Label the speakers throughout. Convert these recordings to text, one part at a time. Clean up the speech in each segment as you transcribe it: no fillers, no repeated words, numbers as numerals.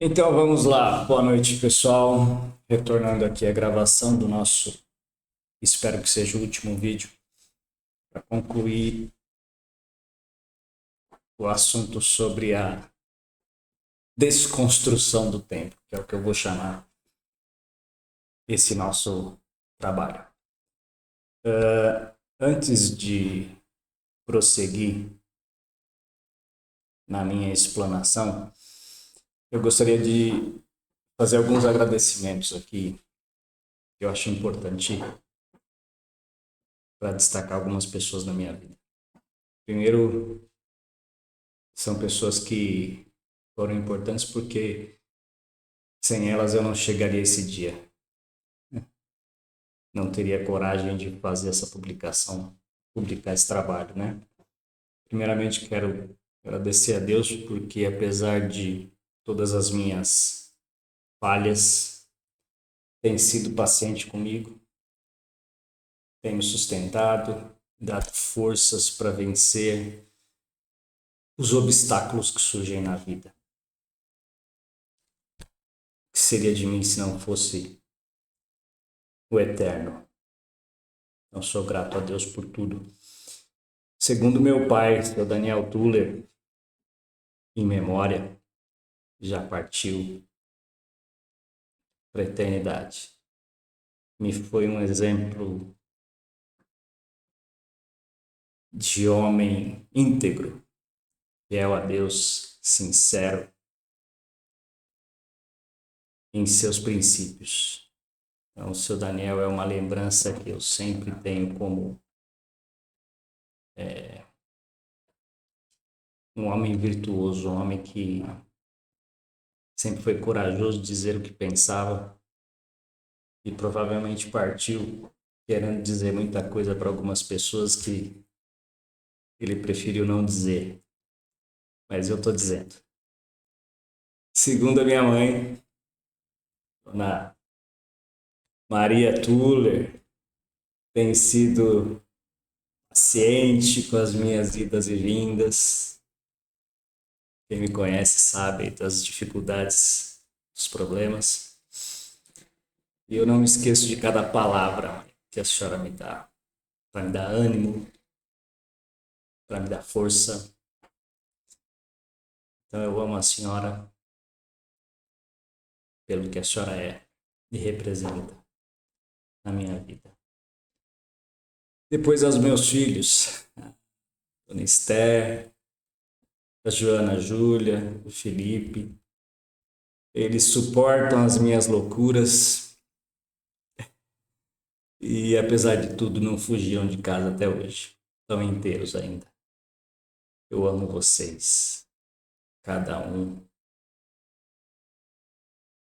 Speaker 1: Então vamos lá, boa noite pessoal. Retornando aqui a gravação do nosso, espero que seja o último vídeo, para concluir o assunto sobre a desconstrução do tempo, que é o que eu vou chamar esse nosso trabalho. Antes de prosseguir na minha explanação, eu gostaria de fazer alguns agradecimentos aqui, que eu acho importante para destacar algumas pessoas na minha vida. Primeiro, são pessoas que foram importantes porque sem elas eu não chegaria a esse dia. Não teria coragem de fazer essa publicação, publicar esse trabalho, né? Primeiramente quero agradecer a Deus porque apesar de todas as minhas falhas, tem sido paciente comigo, tem me sustentado, dado forças para vencer os obstáculos que surgem na vida. O que seria de mim se não fosse o Eterno? Então sou grato a Deus por tudo. Segundo meu pai, seu Daniel Tuller, em memória, já partiu para a eternidade. Me foi um exemplo de homem íntegro, fiel a Deus, sincero em seus princípios. Então, o seu Daniel é uma lembrança que eu sempre tenho como um homem virtuoso, um homem que sempre foi corajoso de dizer o que pensava e provavelmente partiu querendo dizer muita coisa para algumas pessoas que ele preferiu não dizer, mas eu estou dizendo. Segundo a minha mãe, dona Maria Tuller, tem sido paciente com as minhas idas e vindas. Quem me conhece sabe das dificuldades, dos problemas. E eu não me esqueço de cada palavra que a senhora me dá, para me dar ânimo, para me dar força. Então eu amo a senhora pelo que a senhora é e representa na minha vida. Depois aos meus filhos, Dona Esther, a Joana a Júlia, o Felipe. Eles suportam as minhas loucuras e, apesar de tudo, não fugiram de casa até hoje. Estão inteiros ainda. Eu amo vocês, cada um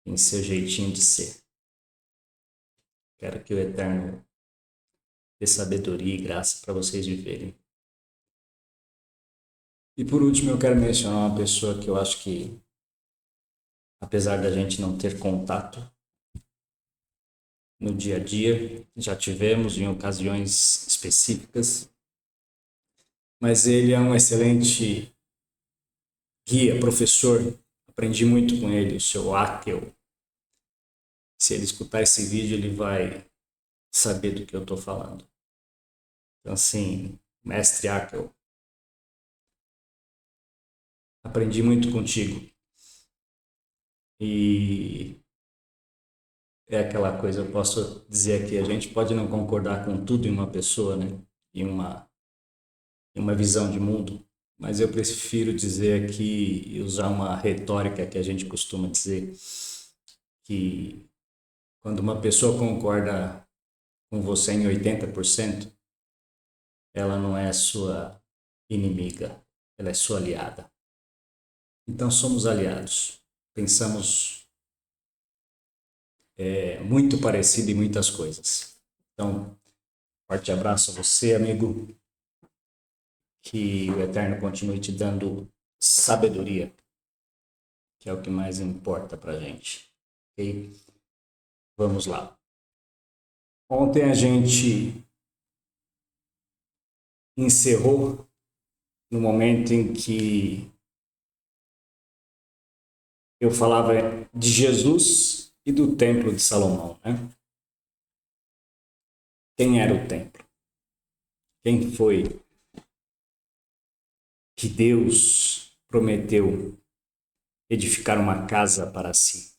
Speaker 1: em seu jeitinho de ser. Quero que o Eterno dê sabedoria e graça para vocês viverem. E por último, eu quero mencionar uma pessoa que eu acho que, apesar da gente não ter contato no dia a dia, já tivemos em ocasiões específicas, mas ele é um excelente guia, professor. Aprendi muito com ele, o seu Akel. Se ele escutar esse vídeo, ele vai saber do que eu estou falando. Então, assim, mestre Akel, aprendi muito contigo. E é aquela coisa, eu posso dizer aqui, a gente pode não concordar com tudo em uma pessoa, né? Em uma visão de mundo, mas eu prefiro dizer aqui e usar uma retórica que a gente costuma dizer que quando uma pessoa concorda com você em 80%, ela não é sua inimiga, ela é sua aliada. Então somos aliados, pensamos muito parecido em muitas coisas. Então, forte abraço a você, amigo, que o Eterno continue te dando sabedoria, que é o que mais importa pra gente, ok? Vamos lá. Ontem a gente encerrou no momento em que eu falava de Jesus e do Templo de Salomão, né? Quem era o templo? Quem foi que Deus prometeu edificar uma casa para si?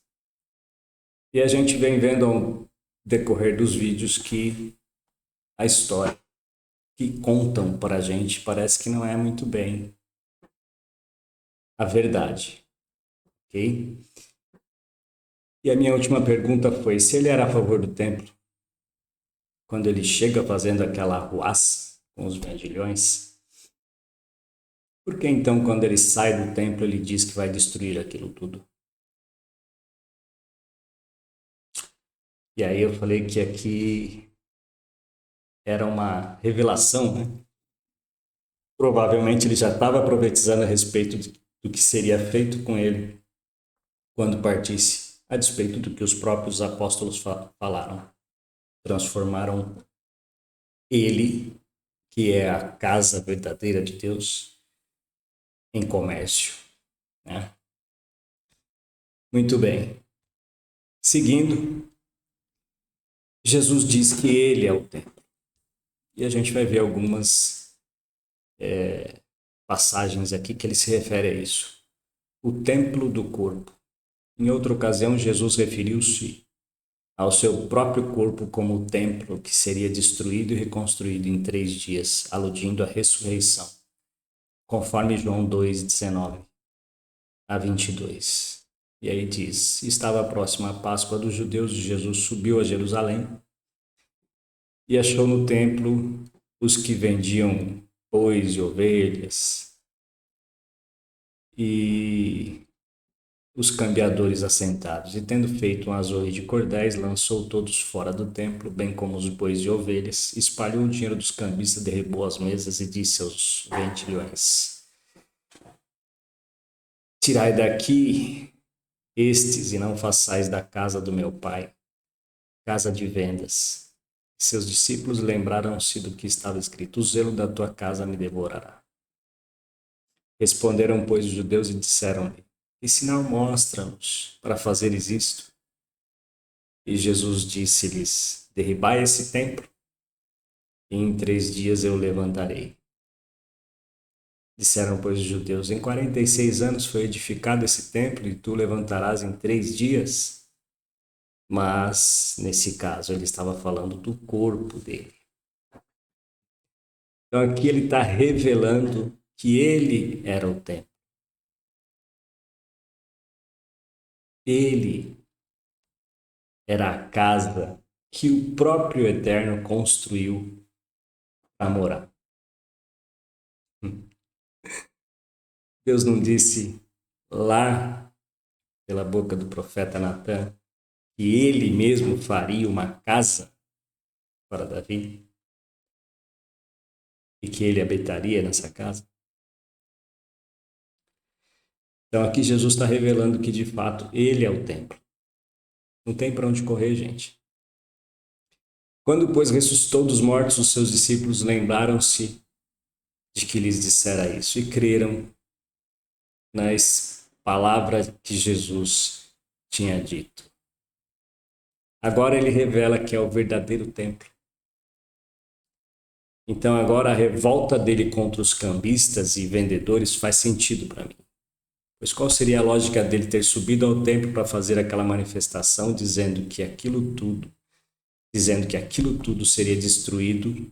Speaker 1: E a gente vem vendo ao decorrer dos vídeos que a história que contam para a gente parece que não é muito bem a verdade, ok? E a minha última pergunta foi se ele era a favor do templo, quando ele chega fazendo aquela arruaça com os vendilhões, por que então quando ele sai do templo ele diz que vai destruir aquilo tudo? E aí eu falei que aqui era uma revelação, né? Provavelmente ele já estava profetizando a respeito do que seria feito com ele quando partisse, a despeito do que os próprios apóstolos falaram. Transformaram ele, que é a casa verdadeira de Deus, em comércio, né? Muito bem. Seguindo, Jesus diz que ele é o templo. E a gente vai ver algumas passagens aqui que ele se refere a isso. O templo do corpo. Em outra ocasião, Jesus referiu-se ao seu próprio corpo como o templo que seria destruído e reconstruído em 3 dias, aludindo à ressurreição, conforme João 2:19 a 22. E aí diz: estava próxima a Páscoa dos judeus e Jesus subiu a Jerusalém e achou no templo os que vendiam bois e ovelhas e os cambiadores assentados. E tendo feito um azougue de cordéis, lançou todos fora do templo, bem como os bois e ovelhas, espalhou o dinheiro dos cambistas, derribou as mesas e disse aos vendilhões: tirai daqui estes e não façais da casa do meu pai casa de vendas. Seus discípulos lembraram-se do que estava escrito: o zelo da tua casa me devorará. Responderam, pois, os judeus e disseram-lhe: que sinal mostra-nos para fazeres isto? E Jesus disse-lhes: derribai esse templo, e em 3 dias eu o levantarei. Disseram, pois, os judeus: em 46 anos foi edificado esse templo, e tu levantarás em 3 dias? Mas, nesse caso, ele estava falando do corpo dele. Então, aqui ele está revelando que ele era o templo. Ele era a casa que o próprio Eterno construiu para morar. Deus não disse lá pela boca do profeta Natan que ele mesmo faria uma casa para Davi e que ele habitaria nessa casa? Então aqui Jesus está revelando que de fato ele é o templo. Não tem para onde correr, gente. Quando, pois, ressuscitou dos mortos, os seus discípulos lembraram-se de que lhes dissera isso e creram nas palavras que Jesus tinha dito. Agora ele revela que é o verdadeiro templo. Então agora a revolta dele contra os cambistas e vendedores faz sentido para mim. Pois qual seria a lógica dele ter subido ao templo para fazer aquela manifestação dizendo que aquilo tudo seria destruído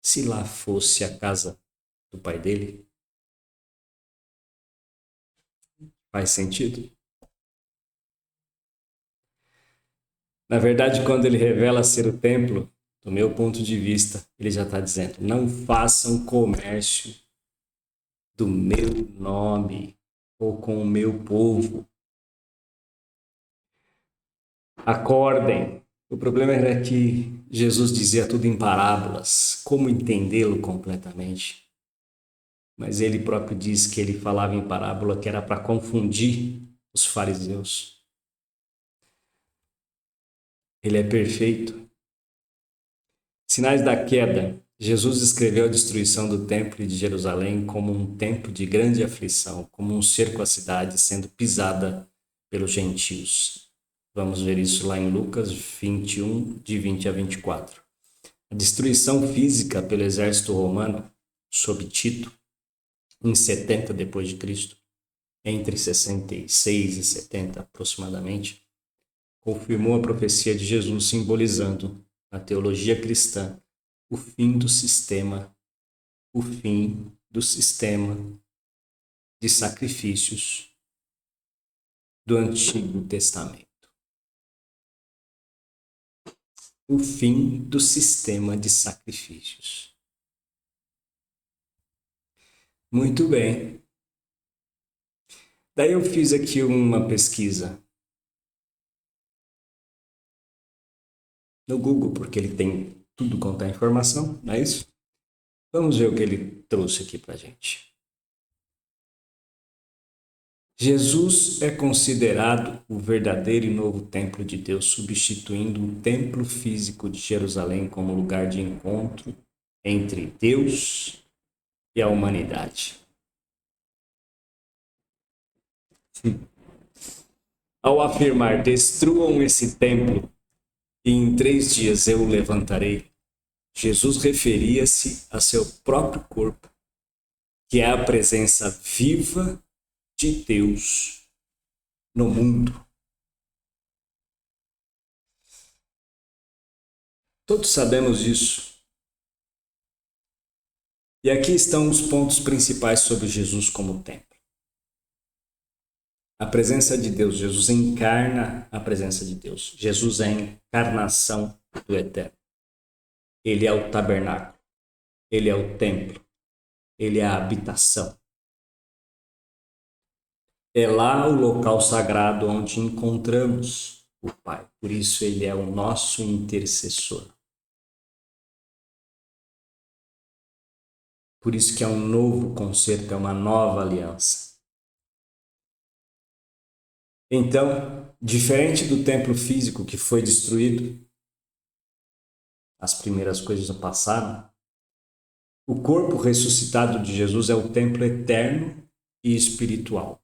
Speaker 1: se lá fosse a casa do pai dele? Faz sentido? Na verdade, quando ele revela ser o templo, do meu ponto de vista, ele já está dizendo: não façam comércio do meu nome ou com o meu povo. Acordem. O problema era que Jesus dizia tudo em parábolas. Como entendê-lo completamente? Mas ele próprio diz que ele falava em parábola que era para confundir os fariseus. Ele é perfeito. Sinais da queda. Jesus descreveu a destruição do templo de Jerusalém como um tempo de grande aflição, como um cerco à cidade sendo pisada pelos gentios. Vamos ver isso lá em Lucas 21, de 20 a 24. A destruição física pelo exército romano, sob Tito, em 70 depois de Cristo, entre 66 e 70 aproximadamente, confirmou a profecia de Jesus, simbolizando na teologia cristã o fim do sistema de sacrifícios do Antigo Testamento. O fim do sistema de sacrifícios. Muito bem. Daí eu fiz aqui uma pesquisa no Google, porque ele tem tudo quanto é informação, não é isso? Vamos ver o que ele trouxe aqui pra gente. Jesus é considerado o verdadeiro e novo templo de Deus, substituindo o templo físico de Jerusalém como lugar de encontro entre Deus e a humanidade. Ao afirmar, destruam esse templo e em 3 dias eu o levantarei, Jesus referia-se a seu próprio corpo, que é a presença viva de Deus no mundo. Todos sabemos disso. E aqui estão os pontos principais sobre Jesus como templo. A presença de Deus. Jesus encarna a presença de Deus. Jesus é a encarnação do Eterno. Ele é o tabernáculo. Ele é o templo. Ele é a habitação. É lá o local sagrado onde encontramos o Pai. Por isso ele é o nosso intercessor. Por isso que é um novo concerto, é uma nova aliança. Então, diferente do templo físico que foi destruído, as primeiras coisas passaram, o corpo ressuscitado de Jesus é o templo eterno e espiritual.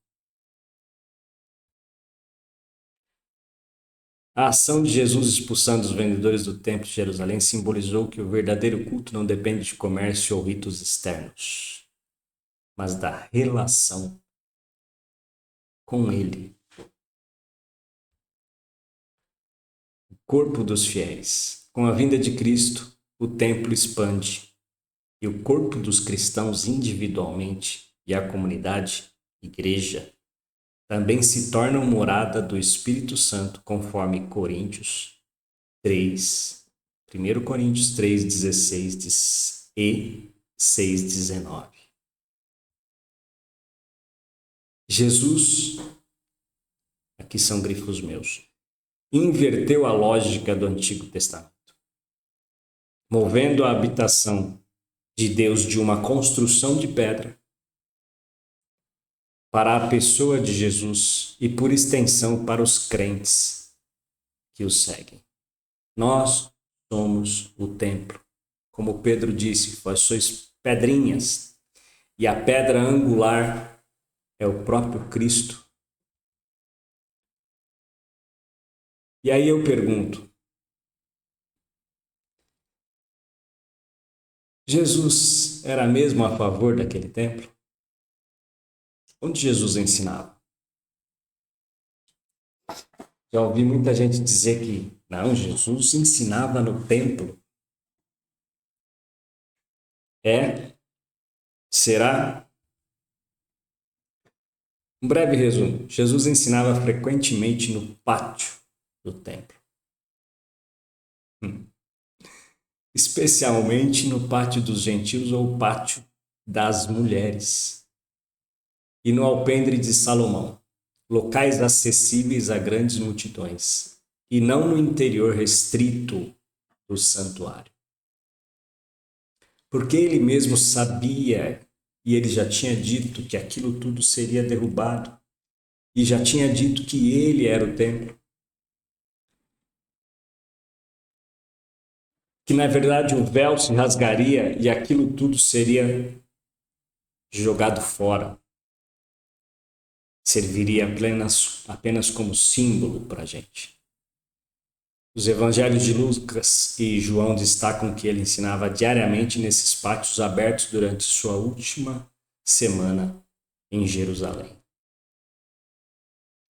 Speaker 1: A ação de Jesus expulsando os vendedores do templo de Jerusalém simbolizou que o verdadeiro culto não depende de comércio ou ritos externos, mas da relação com Ele. O corpo dos fiéis. Com a vinda de Cristo, o templo expande e o corpo dos cristãos individualmente e a comunidade, igreja, também se tornam morada do Espírito Santo, conforme Coríntios 3, 1 Coríntios 3,16 e 6,19. Jesus, aqui são grifos meus, inverteu a lógica do Antigo Testamento, movendo a habitação de Deus de uma construção de pedra para a pessoa de Jesus e, por extensão, para os crentes que o seguem. Nós somos o templo. Como Pedro disse, vós sois pedrinhas, e a pedra angular é o próprio Cristo. E aí eu pergunto, Jesus era mesmo a favor daquele templo? Onde Jesus ensinava? Já ouvi muita gente dizer que não, Jesus ensinava no templo. Será? Um breve resumo. Jesus ensinava frequentemente no pátio do templo. Especialmente no pátio dos gentios ou pátio das mulheres. E no alpendre de Salomão, locais acessíveis a grandes multidões, e não no interior restrito do santuário. Porque ele mesmo sabia, e ele já tinha dito que aquilo tudo seria derrubado, e já tinha dito que ele era o templo. que na verdade o véu se rasgaria e aquilo tudo seria jogado fora. Serviria apenas como símbolo para a gente. Os evangelhos de Lucas e João destacam que ele ensinava diariamente nesses pátios abertos durante sua última semana em Jerusalém.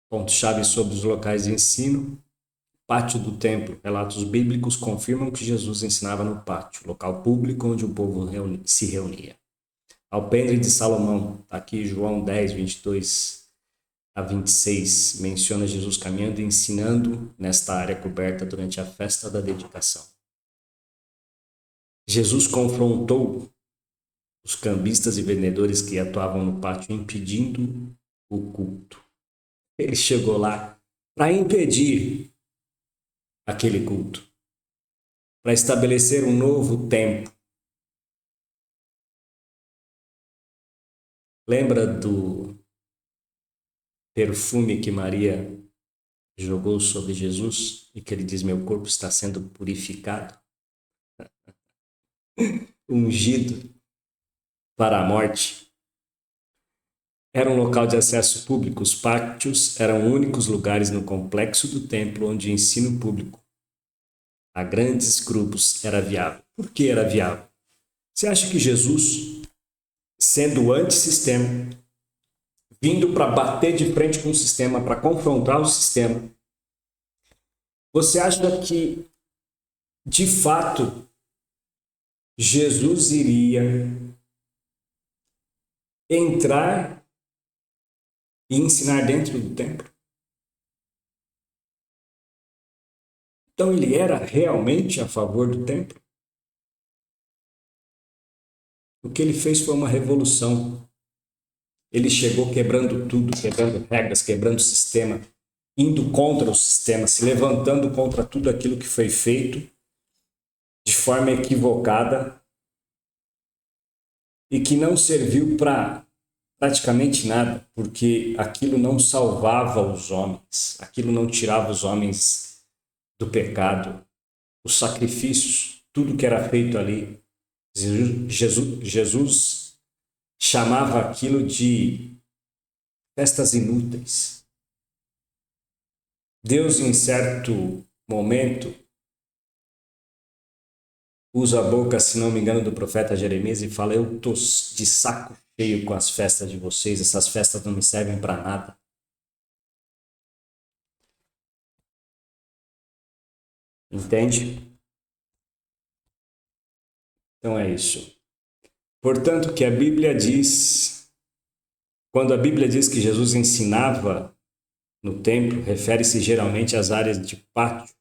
Speaker 1: Ponto-chave sobre os locais de ensino. Pátio do templo. Relatos bíblicos confirmam que Jesus ensinava no pátio, local público onde o povo se reunia. Alpendre de Salomão, está aqui João 10, 22 a 26, menciona Jesus caminhando e ensinando nesta área coberta durante a festa da dedicação. Jesus confrontou os cambistas e vendedores que atuavam no pátio, impedindo o culto. Ele chegou lá para impedir aquele culto, para estabelecer um novo tempo. Lembra do perfume que Maria jogou sobre Jesus e que ele diz: meu corpo está sendo purificado, ungido para a morte. Era um local de acesso público. Os pátios eram únicos lugares no complexo do templo onde o ensino público a grandes grupos era viável. Por que era viável? Você acha que Jesus, sendo antissistema, vindo para bater de frente com o sistema, para confrontar o sistema, você acha que, de fato, Jesus iria entrar e ensinar dentro do templo? Então ele era realmente a favor do templo? O que ele fez foi uma revolução. Ele chegou quebrando tudo, quebrando regras, quebrando o sistema, indo contra o sistema, se levantando contra tudo aquilo que foi feito de forma equivocada e que não serviu para praticamente nada, porque aquilo não salvava os homens, aquilo não tirava os homens do pecado, os sacrifícios, tudo que era feito ali. Jesus chamava aquilo de festas inúteis. Deus, em certo momento, usa a boca, se não me engano, do profeta Jeremias e fala: eu estou de saco cheio com as festas de vocês, essas festas não me servem para nada. Entende? Então é isso. Portanto, que a Bíblia diz, quando a Bíblia diz que Jesus ensinava no templo, refere-se geralmente às áreas de pátio,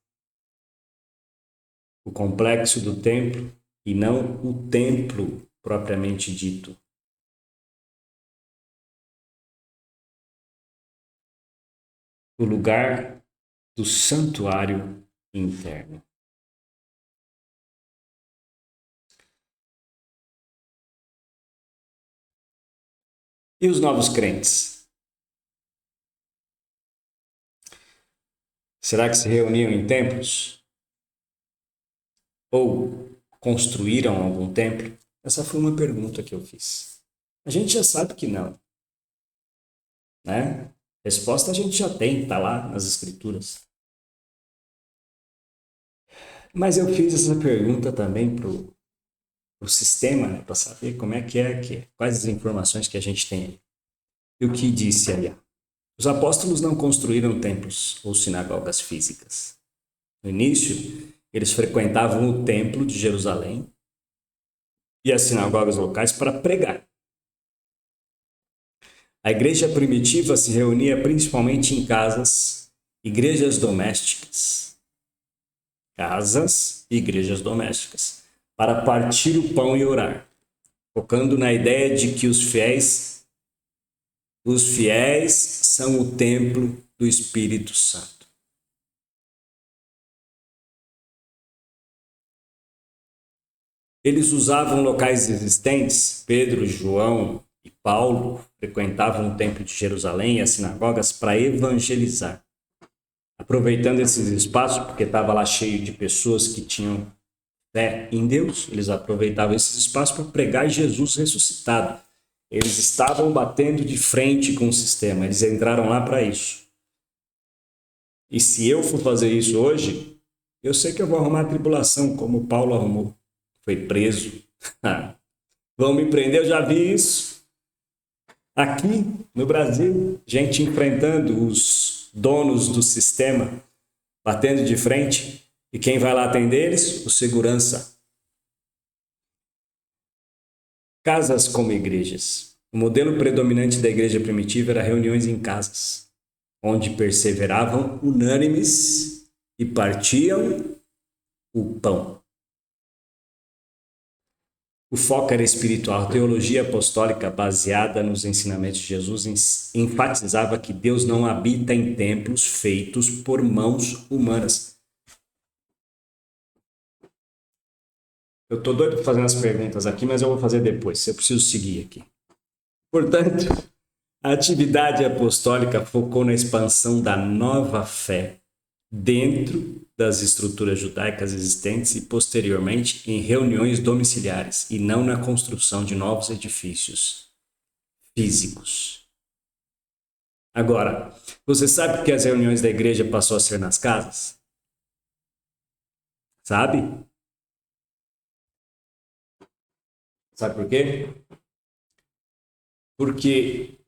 Speaker 1: o complexo do templo, e não o templo propriamente dito. O lugar do santuário interno. E os novos crentes? Será que se reuniam em templos? Ou construíram algum templo? Essa foi uma pergunta que eu fiz. A gente já sabe que não, né? Resposta a gente já tem, está lá nas escrituras. Mas eu fiz essa pergunta também para o sistema, né, para saber como é, quais as informações que a gente tem aí. E o que disse aí? Os apóstolos não construíram templos ou sinagogas físicas. No início, eles frequentavam o templo de Jerusalém e as sinagogas locais para pregar. A igreja primitiva se reunia principalmente em casas, igrejas domésticas. Casas e igrejas domésticas, para partir o pão e orar, focando na ideia de que os fiéis são o templo do Espírito Santo. Eles usavam locais existentes. Pedro, João e Paulo frequentavam o templo de Jerusalém e as sinagogas para evangelizar, aproveitando esses espaços, porque estava lá cheio de pessoas que tinham fé em Deus. Eles aproveitavam esses espaços para pregar Jesus ressuscitado. Eles estavam batendo de frente com o sistema. Eles entraram lá para isso. E se eu for fazer isso hoje, eu sei que eu vou arrumar a tribulação, como Paulo arrumou. Foi preso. Vão me prender, eu já vi isso. Aqui no Brasil, gente enfrentando os donos do sistema, batendo de frente. E quem vai lá atender eles? O segurança. Casas como igrejas. O modelo predominante da igreja primitiva era reuniões em casas, onde perseveravam unânimes e partiam o pão. O foco era espiritual. A teologia apostólica, baseada nos ensinamentos de Jesus, enfatizava que Deus não habita em templos feitos por mãos humanas. Eu estou doido fazendo as perguntas aqui, mas eu vou fazer depois. Eu preciso seguir aqui. Portanto, a atividade apostólica focou na expansão da nova fé dentro das estruturas judaicas existentes e, posteriormente, em reuniões domiciliares, e não na construção de novos edifícios físicos. Agora, você sabe que as reuniões da igreja passou a ser nas casas? Sabe? Sabe por quê? Porque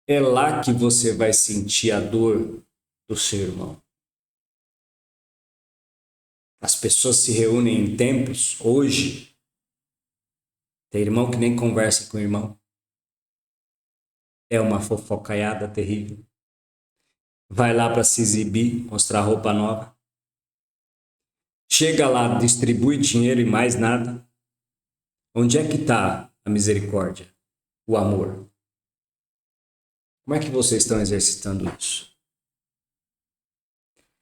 Speaker 1: é lá que você vai sentir a dor do seu irmão. As pessoas se reúnem em templos hoje. Tem irmão que nem conversa com o irmão. É uma fofocaiada terrível. Vai lá para se exibir, mostrar roupa nova. Chega lá, distribui dinheiro e mais nada. Onde é que está a misericórdia? O amor? Como é que vocês estão exercitando isso?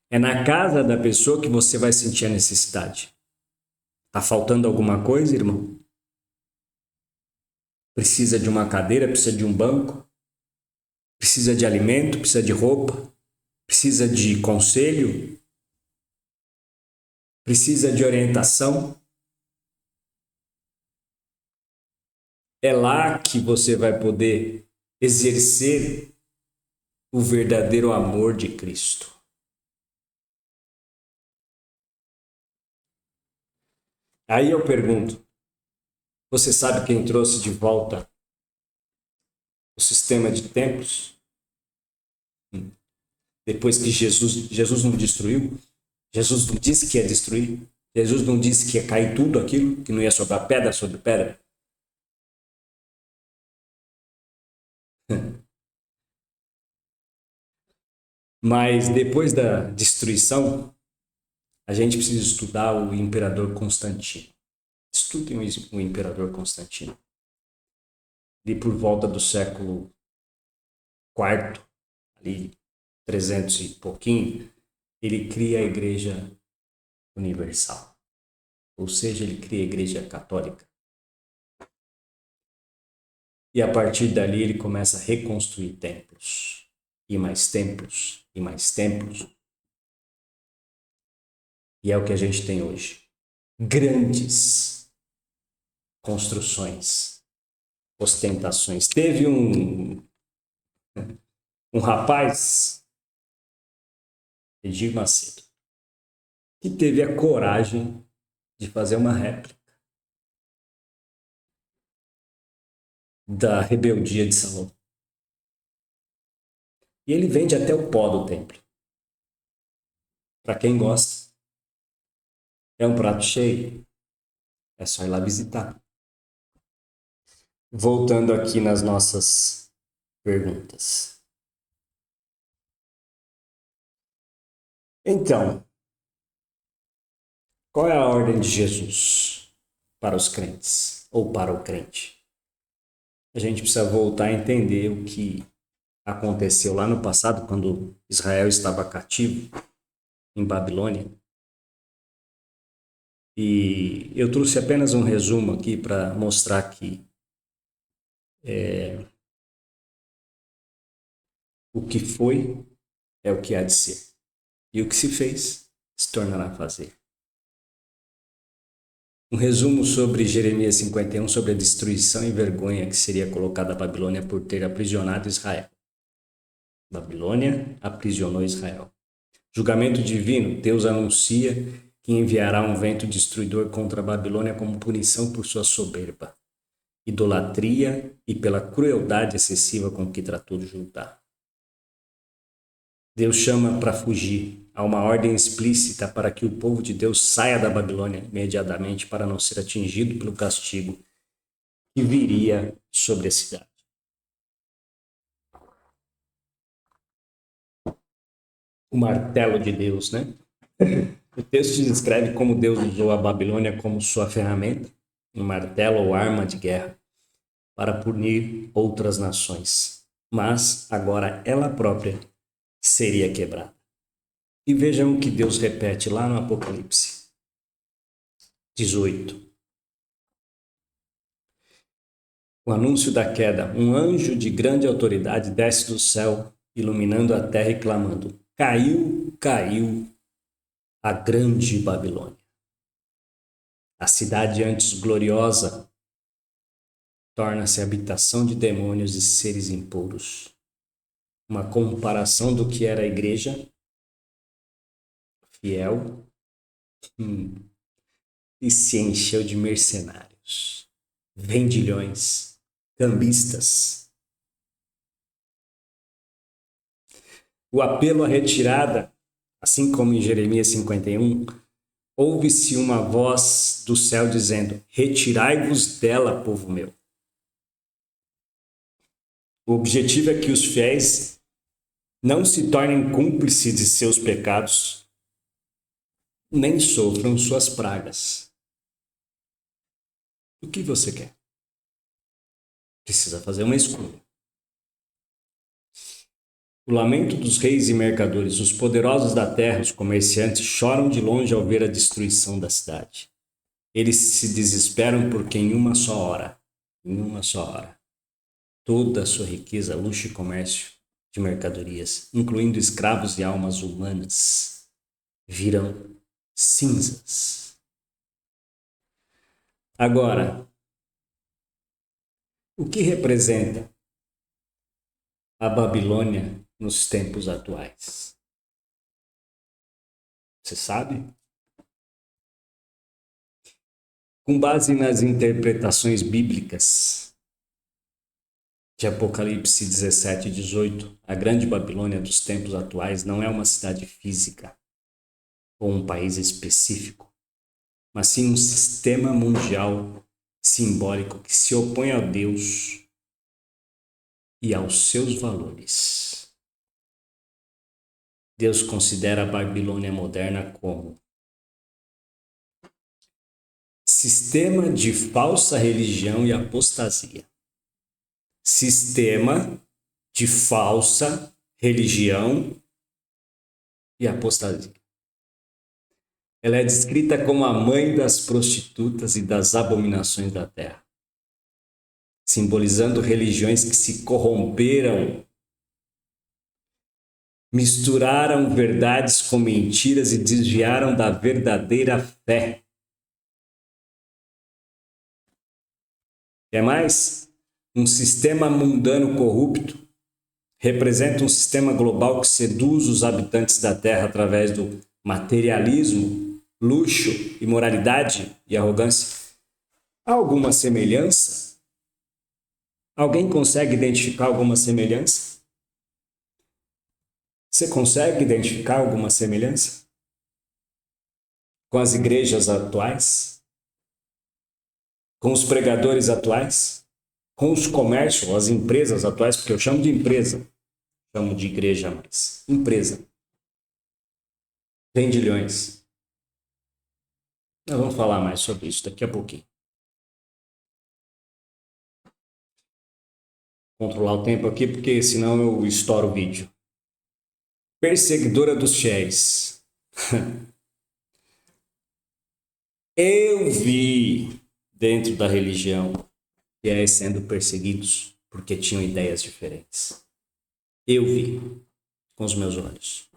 Speaker 1: É na casa da pessoa que você vai sentir a necessidade. Está faltando alguma coisa, irmão? Precisa de uma cadeira, precisa de um banco? Precisa de alimento, precisa de roupa? Precisa de conselho? Precisa de orientação? É lá que você vai poder exercer o verdadeiro amor de Cristo. Aí eu pergunto, você sabe quem trouxe de volta o sistema de templos? Depois que Jesus não destruiu, Jesus não disse que ia destruir, Jesus não disse que ia cair tudo aquilo, que não ia sobrar pedra sobre pedra. Mas depois da destruição, a gente precisa estudar o imperador Constantino. Estudem o imperador Constantino. Ali por volta do século IV, ali 300 e pouquinho, ele cria a Igreja Universal. Ou seja, ele cria a Igreja Católica. E a partir dali ele começa a reconstruir templos. E mais templos, e mais templos. E é o que a gente tem hoje. Grandes construções, ostentações. Teve um rapaz, Edir Macedo, que teve a coragem de fazer uma réplica da rebeldia de Salomão. E ele vende até o pó do templo. Para quem gosta, é um prato cheio, é só ir lá visitar. Voltando aqui nas nossas perguntas. Então, qual é a ordem de Jesus para os crentes ou para o crente? A gente precisa voltar a entender o que aconteceu lá no passado, quando Israel estava cativo em Babilônia. E eu trouxe apenas um resumo aqui para mostrar que o que foi é o que há de ser. E o que se fez se tornará a fazer. Um resumo sobre Jeremias 51, sobre a destruição e vergonha que seria colocada a Babilônia por ter aprisionado Israel. Babilônia aprisionou Israel. Julgamento divino, Deus anuncia que enviará um vento destruidor contra a Babilônia como punição por sua soberba, idolatria e pela crueldade excessiva com que tratou de Judá. Deus chama para fugir. Há uma ordem explícita para que o povo de Deus saia da Babilônia imediatamente para não ser atingido pelo castigo que viria sobre a cidade. O martelo de Deus, né? O texto descreve como Deus usou a Babilônia como sua ferramenta, um martelo ou arma de guerra, para punir outras nações. Mas agora ela própria seria quebrada. E vejam o que Deus repete lá no Apocalipse 18. O anúncio da queda. Um anjo de grande autoridade desce do céu, iluminando a terra e clamando: Caiu, caiu a grande Babilônia. A cidade antes gloriosa torna-se habitação de demônios e seres impuros. Uma comparação do que era a igreja fiel e se encheu de mercenários, vendilhões, cambistas. O apelo à retirada, assim como em Jeremias 51, ouve-se uma voz do céu dizendo: Retirai-vos dela, povo meu. O objetivo é que os fiéis não se tornem cúmplices de seus pecados, nem sofram suas pragas. O que você quer? Precisa fazer uma escolha. O lamento dos reis e mercadores, os poderosos da terra, os comerciantes, choram de longe ao ver a destruição da cidade. Eles se desesperam porque em uma só hora, toda a sua riqueza, luxo e comércio de mercadorias, incluindo escravos e almas humanas, viram cinzas. Agora, o que representa a Babilônia nos tempos atuais? Você sabe? Com base nas interpretações bíblicas de Apocalipse 17 e 18, a Grande Babilônia dos tempos atuais não é uma cidade física ou um país específico, mas sim um sistema mundial simbólico que se opõe a Deus e aos seus valores. Deus considera a Babilônia moderna como sistema de falsa religião e apostasia. Sistema de falsa religião e apostasia. Ela é descrita como a mãe das prostitutas e das abominações da terra, simbolizando religiões que se corromperam, misturaram verdades com mentiras e desviaram da verdadeira fé. É mais, um sistema mundano corrupto representa um sistema global que seduz os habitantes da Terra através do materialismo, luxo, imoralidade e arrogância. Há alguma semelhança? Alguém consegue identificar alguma semelhança? Você consegue identificar alguma semelhança com as igrejas atuais? Com os pregadores atuais? Com os comércios, as empresas atuais, porque eu chamo de empresa, chamo de igreja, mas empresa. Vendilhões. Nós vamos falar mais sobre isso daqui a pouquinho. Controlar o tempo aqui, porque senão eu estouro o vídeo. Perseguidora dos fiéis. Eu vi dentro da religião fiéis sendo perseguidos porque tinham ideias diferentes. Eu vi com os meus olhos.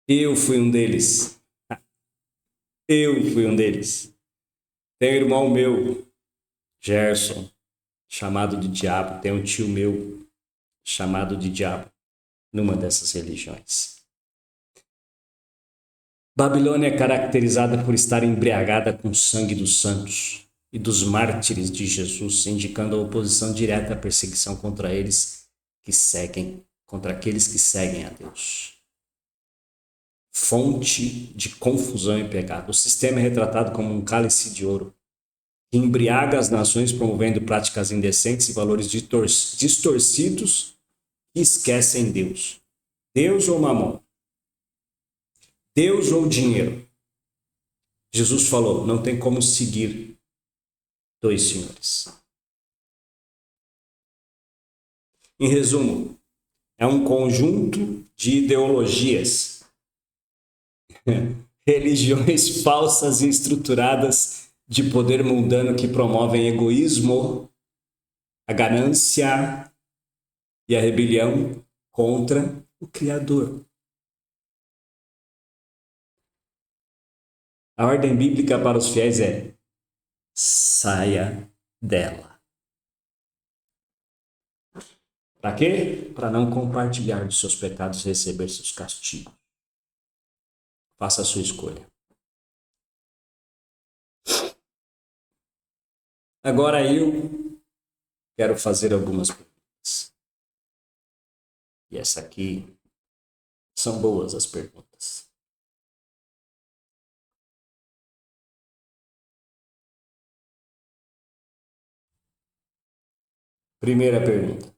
Speaker 1: Eu fui um deles. Eu fui um deles. Tem um irmão meu, Gerson, chamado de diabo. Tem um tio meu, chamado de diabo, numa dessas religiões. Babilônia é caracterizada por estar embriagada com o sangue dos santos e dos mártires de Jesus, indicando a oposição direta à perseguição contra eles que seguem, contra aqueles que seguem a Deus. Fonte de confusão e pecado. O sistema é retratado como um cálice de ouro, que embriaga as nações promovendo práticas indecentes e valores distorcidos e esquecem Deus. Deus ou mamon? Deus ou dinheiro? Jesus falou, não tem como seguir dois senhores. Em resumo, é um conjunto de ideologias, religiões falsas e estruturadas de poder mundano que promovem egoísmo, a ganância e a rebelião contra o Criador. A ordem bíblica para os fiéis é: saia dela. Para quê? Para não compartilhar dos seus pecados e receber seus castigos. Faça a sua escolha. Agora eu quero fazer algumas perguntas. E essa aqui são boas as perguntas. Primeira pergunta.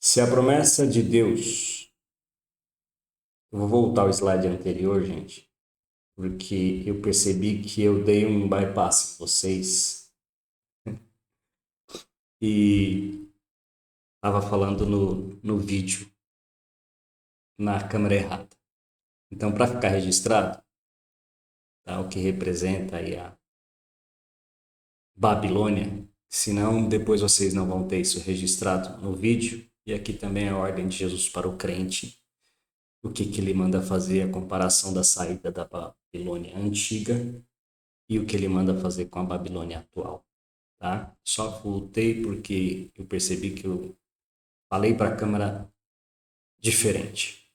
Speaker 1: Se a promessa de Deus... Eu vou voltar ao slide anterior, gente, porque eu percebi que eu dei um bypass em vocês e estava falando no vídeo, na câmera errada. Então, para ficar registrado, tá, o que representa aí a Babilônia, senão depois vocês não vão ter isso registrado no vídeo. E aqui também é a ordem de Jesus para o crente, o que ele manda fazer, a comparação da saída da Babilônia antiga e o que ele manda fazer com a Babilônia atual. Tá? Só voltei porque eu percebi que eu falei para a câmera diferente.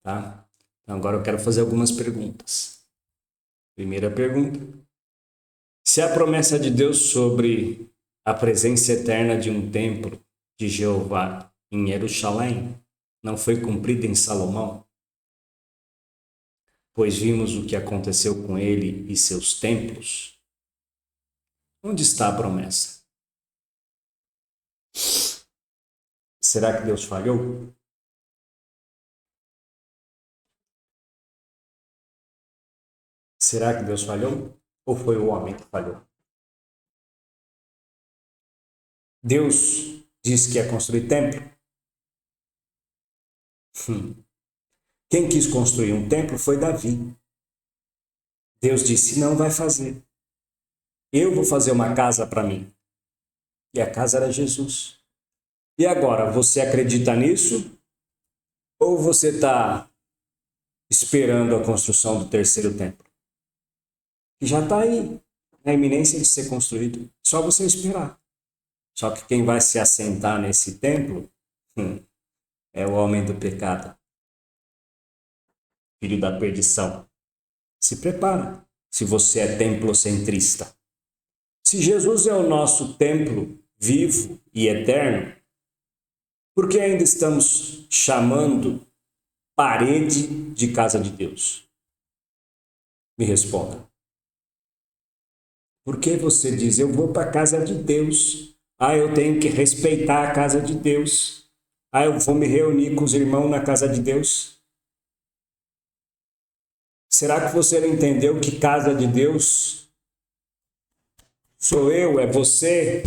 Speaker 1: Tá? Então agora eu quero fazer algumas perguntas. Primeira pergunta. Se a promessa de Deus sobre a presença eterna de um templo de Jeová em Jerusalém não foi cumprida em Salomão, pois vimos o que aconteceu com ele e seus templos, onde está a promessa? Será que Deus falhou? Será que Deus falhou? Ou foi o homem que falhou? Deus disse que ia construir templo? Quem quis construir um templo foi Davi. Deus disse, não vai fazer. Eu vou fazer uma casa para mim. E a casa era Jesus. E agora, você acredita nisso? Ou você está esperando a construção do terceiro templo? Que já está aí, na iminência de ser construído. Só você esperar. Só que quem vai se assentar nesse templo é o homem do pecado. Filho da perdição. Se prepara, se você é templocentrista. Se Jesus é o nosso templo vivo e eterno, por que ainda estamos chamando parede de casa de Deus? Me responda. Por que você diz, eu vou para a casa de Deus? Eu tenho que respeitar a casa de Deus. Eu vou me reunir com os irmãos na casa de Deus? Será que você não entendeu que casa de Deus sou eu, é você,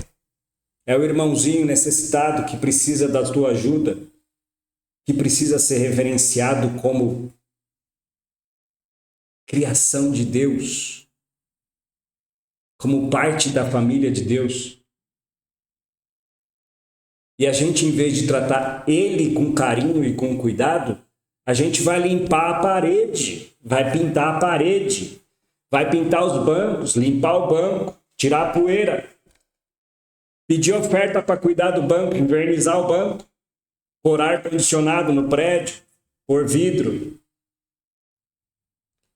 Speaker 1: é o irmãozinho necessitado que precisa da tua ajuda, que precisa ser reverenciado como criação de Deus, como parte da família de Deus? E a gente, em vez de tratar ele com carinho e com cuidado, A gente vai limpar a parede, vai pintar a parede, vai pintar os bancos, limpar o banco, tirar a poeira, pedir oferta para cuidar do banco, invernizar o banco, pôr ar-condicionado no prédio, pôr vidro.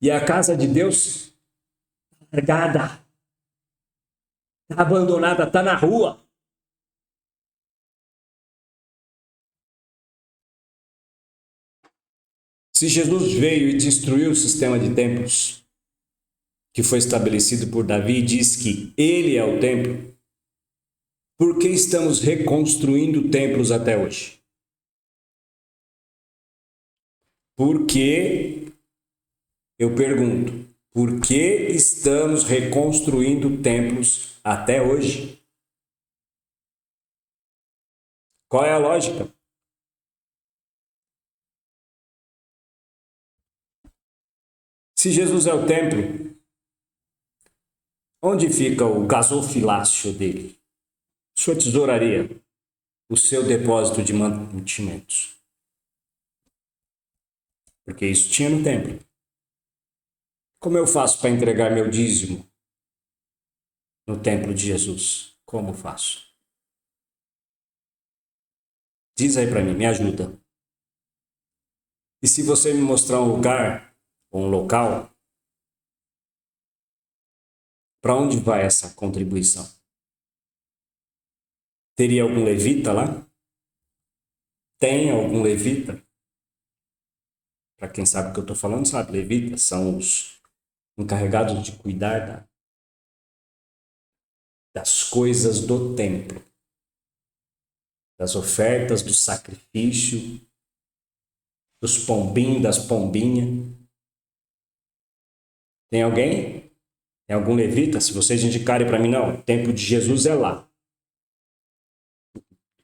Speaker 1: E a casa de Deus largada, está abandonada, está na rua. Se Jesus veio e destruiu o sistema de templos que foi estabelecido por Davi e diz que ele é o templo, por que estamos reconstruindo templos até hoje? Por que, eu pergunto, por que estamos reconstruindo templos até hoje? Qual é a lógica? Se Jesus é o templo, onde fica o gasofilácio dele? Sua tesouraria, o seu depósito de mantimentos. Porque isso tinha no templo. Como eu faço para entregar meu dízimo no templo de Jesus? Como faço? Diz aí para mim, me ajuda. E se você me mostrar um lugar, ou um local, para onde vai essa contribuição? Teria algum levita lá? Tem algum levita? Para quem sabe o que eu estou falando, sabe? Levitas são os encarregados de cuidar das coisas do templo, das ofertas, do sacrifício, dos pombinhos, das pombinhas. Tem alguém? Tem algum levita? Se vocês indicarem para mim, não, o templo de Jesus é lá.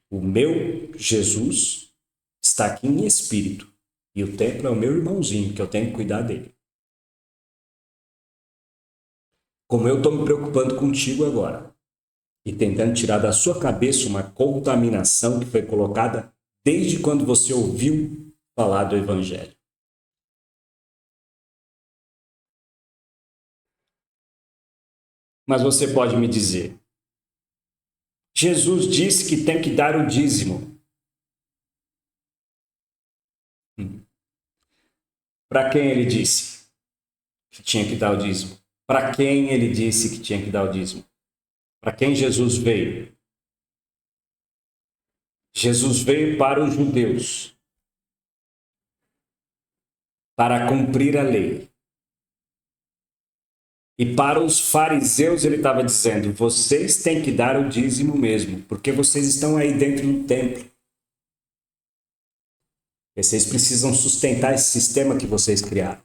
Speaker 1: O meu Jesus está aqui em espírito. E o templo é o meu irmãozinho, que eu tenho que cuidar dele. Como eu estou me preocupando contigo agora e tentando tirar da sua cabeça uma contaminação que foi colocada desde quando você ouviu falar do Evangelho. Mas você pode me dizer, Jesus disse que tem que dar o dízimo. Para quem ele disse que tinha que dar o dízimo? Para quem ele disse que tinha que dar o dízimo? Para quem Jesus veio? Jesus veio para os judeus, para cumprir a lei. E para os fariseus ele estava dizendo, vocês têm que dar o dízimo mesmo, porque vocês estão aí dentro do templo. Vocês precisam sustentar esse sistema que vocês criaram.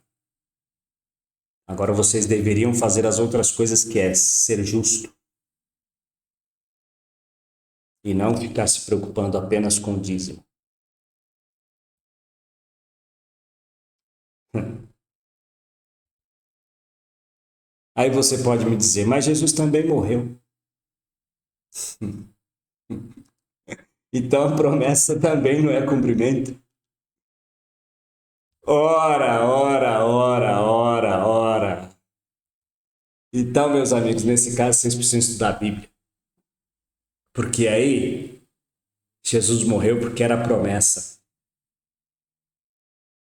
Speaker 1: Agora vocês deveriam fazer as outras coisas, que é ser justo. E não ficar se preocupando apenas com o dízimo. Aí você pode me dizer, mas Jesus também morreu. Então a promessa também não é cumprimento. Ora, ora, ora, ora, ora. Então, meus amigos, nesse caso vocês precisam estudar a Bíblia. Porque aí Jesus morreu porque era promessa.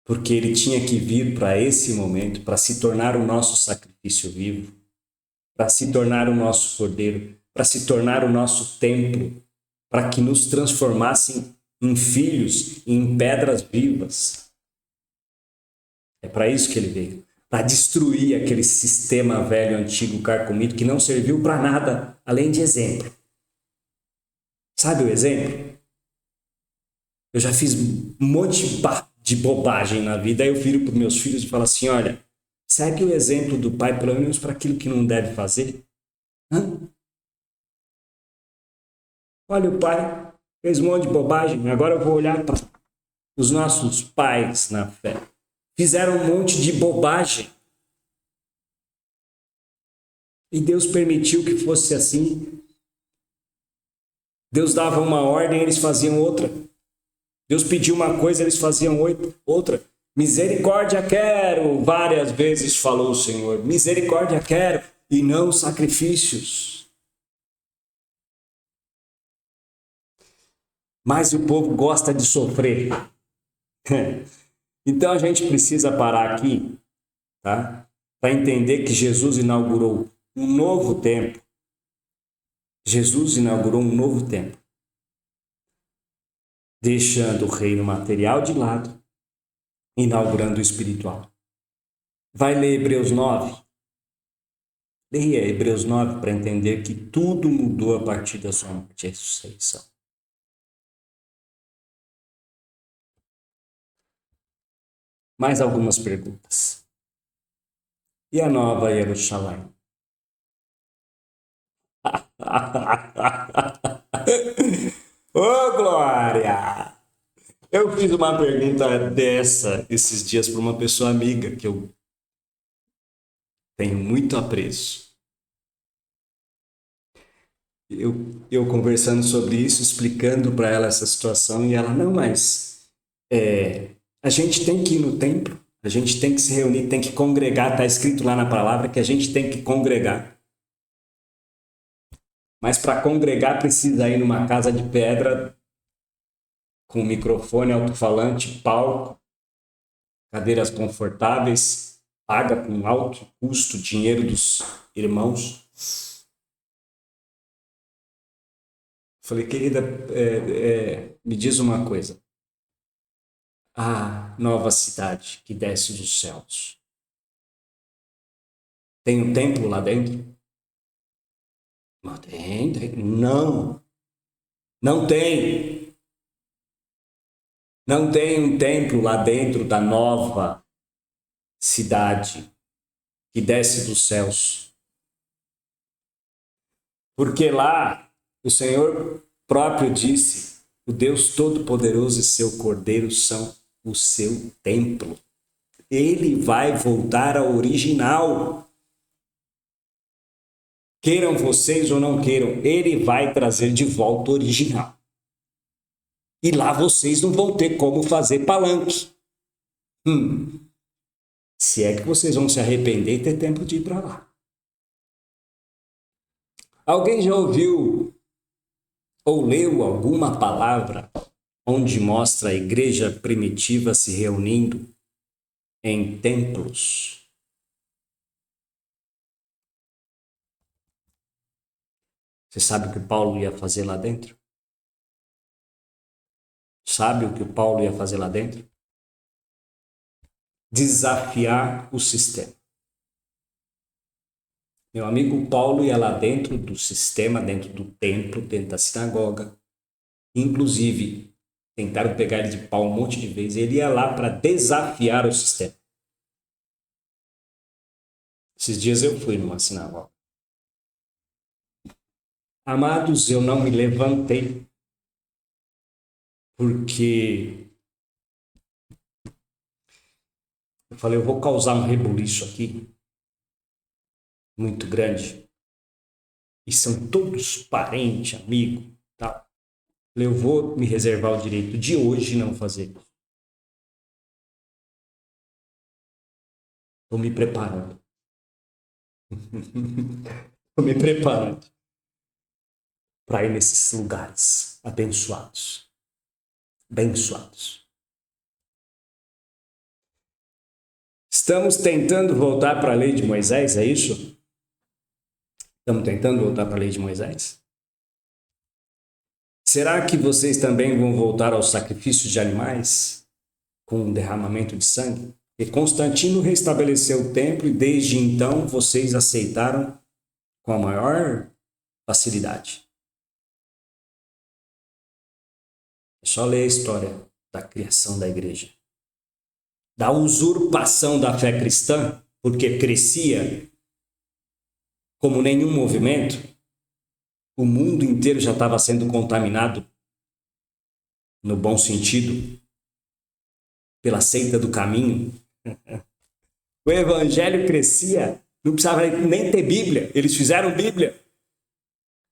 Speaker 1: Porque ele tinha que vir para esse momento, para se tornar o nosso sacrifício vivo, para se tornar o nosso cordeiro, para se tornar o nosso templo, para que nos transformassem em filhos, em pedras vivas. É para isso que ele veio, para destruir aquele sistema velho, antigo, carcomido, que não serviu para nada, além de exemplo. Sabe o exemplo? Eu já fiz um monte de bobagem na vida, aí eu viro para os meus filhos e falo assim, olha, segue o exemplo do pai, pelo menos para aquilo que não deve fazer. Hã? Olha, o pai fez um monte de bobagem, agora eu vou olhar para os nossos pais na fé. Fizeram um monte de bobagem. E Deus permitiu que fosse assim. Deus dava uma ordem, eles faziam outra. Deus pediu uma coisa, eles faziam outra. Misericórdia quero, várias vezes falou o Senhor. Misericórdia quero e não sacrifícios. Mas o povo gosta de sofrer. Então a gente precisa parar aqui, tá? Para entender que Jesus inaugurou um novo tempo. Jesus inaugurou um novo tempo, deixando o reino material de lado, inaugurando o espiritual. Vai ler Hebreus 9? Leia Hebreus 9 para entender que tudo mudou a partir da sua morte e ressurreição. Mais algumas perguntas. E a nova Jerusalém? Ô, Glória! Eu fiz uma pergunta dessa esses dias para uma pessoa amiga que eu tenho muito apreço. Eu conversando sobre isso, explicando para ela essa situação, e ela, não, mas a gente tem que ir no templo, a gente tem que se reunir, tem que congregar, está escrito lá na palavra que a gente tem que congregar. Mas para congregar precisa ir numa casa de pedra, com microfone, alto-falante, palco, cadeiras confortáveis, paga com alto custo, dinheiro dos irmãos. Falei, querida, me diz uma coisa. A nova cidade que desce dos céus tem um templo lá dentro? Não tem. Não tem. Não tem um templo lá dentro da nova cidade que desce dos céus. Porque lá o Senhor próprio disse, o Deus Todo-Poderoso e seu Cordeiro são o seu templo. Ele vai voltar ao original. Queiram vocês ou não queiram, ele vai trazer de volta o original. E lá vocês não vão ter como fazer palanque. Se é que vocês vão se arrepender e ter tempo de ir para lá. Alguém já ouviu ou leu alguma palavra onde mostra a igreja primitiva se reunindo em templos? Você sabe o que Paulo ia fazer lá dentro? Sabe o que Paulo ia fazer lá dentro? Desafiar o sistema. Meu amigo Paulo ia lá dentro do sistema, dentro do templo, dentro da sinagoga. Inclusive, tentaram pegar ele de pau um monte de vezes. Ele ia lá para desafiar o sistema. Esses dias eu fui numa sinagoga. Amados, eu não me levantei porque eu falei, eu vou causar um rebuliço aqui muito grande. E são todos parentes, amigos, tal. Eu vou me reservar o direito de hoje não fazer isso. Estou me preparando. Estou me preparando para ir nesses lugares abençoados. Abençoados. Estamos tentando voltar para a lei de Moisés, é isso? Estamos tentando voltar para a lei de Moisés? Será que vocês também vão voltar aos sacrifícios de animais com derramamento de sangue? E Constantino restabeleceu o templo e desde então vocês aceitaram com a maior facilidade. É só ler a história da criação da igreja. Da usurpação da fé cristã, porque crescia como nenhum movimento, o mundo inteiro já estava sendo contaminado, no bom sentido, pela seita do caminho. O evangelho crescia, não precisava nem ter Bíblia, eles fizeram Bíblia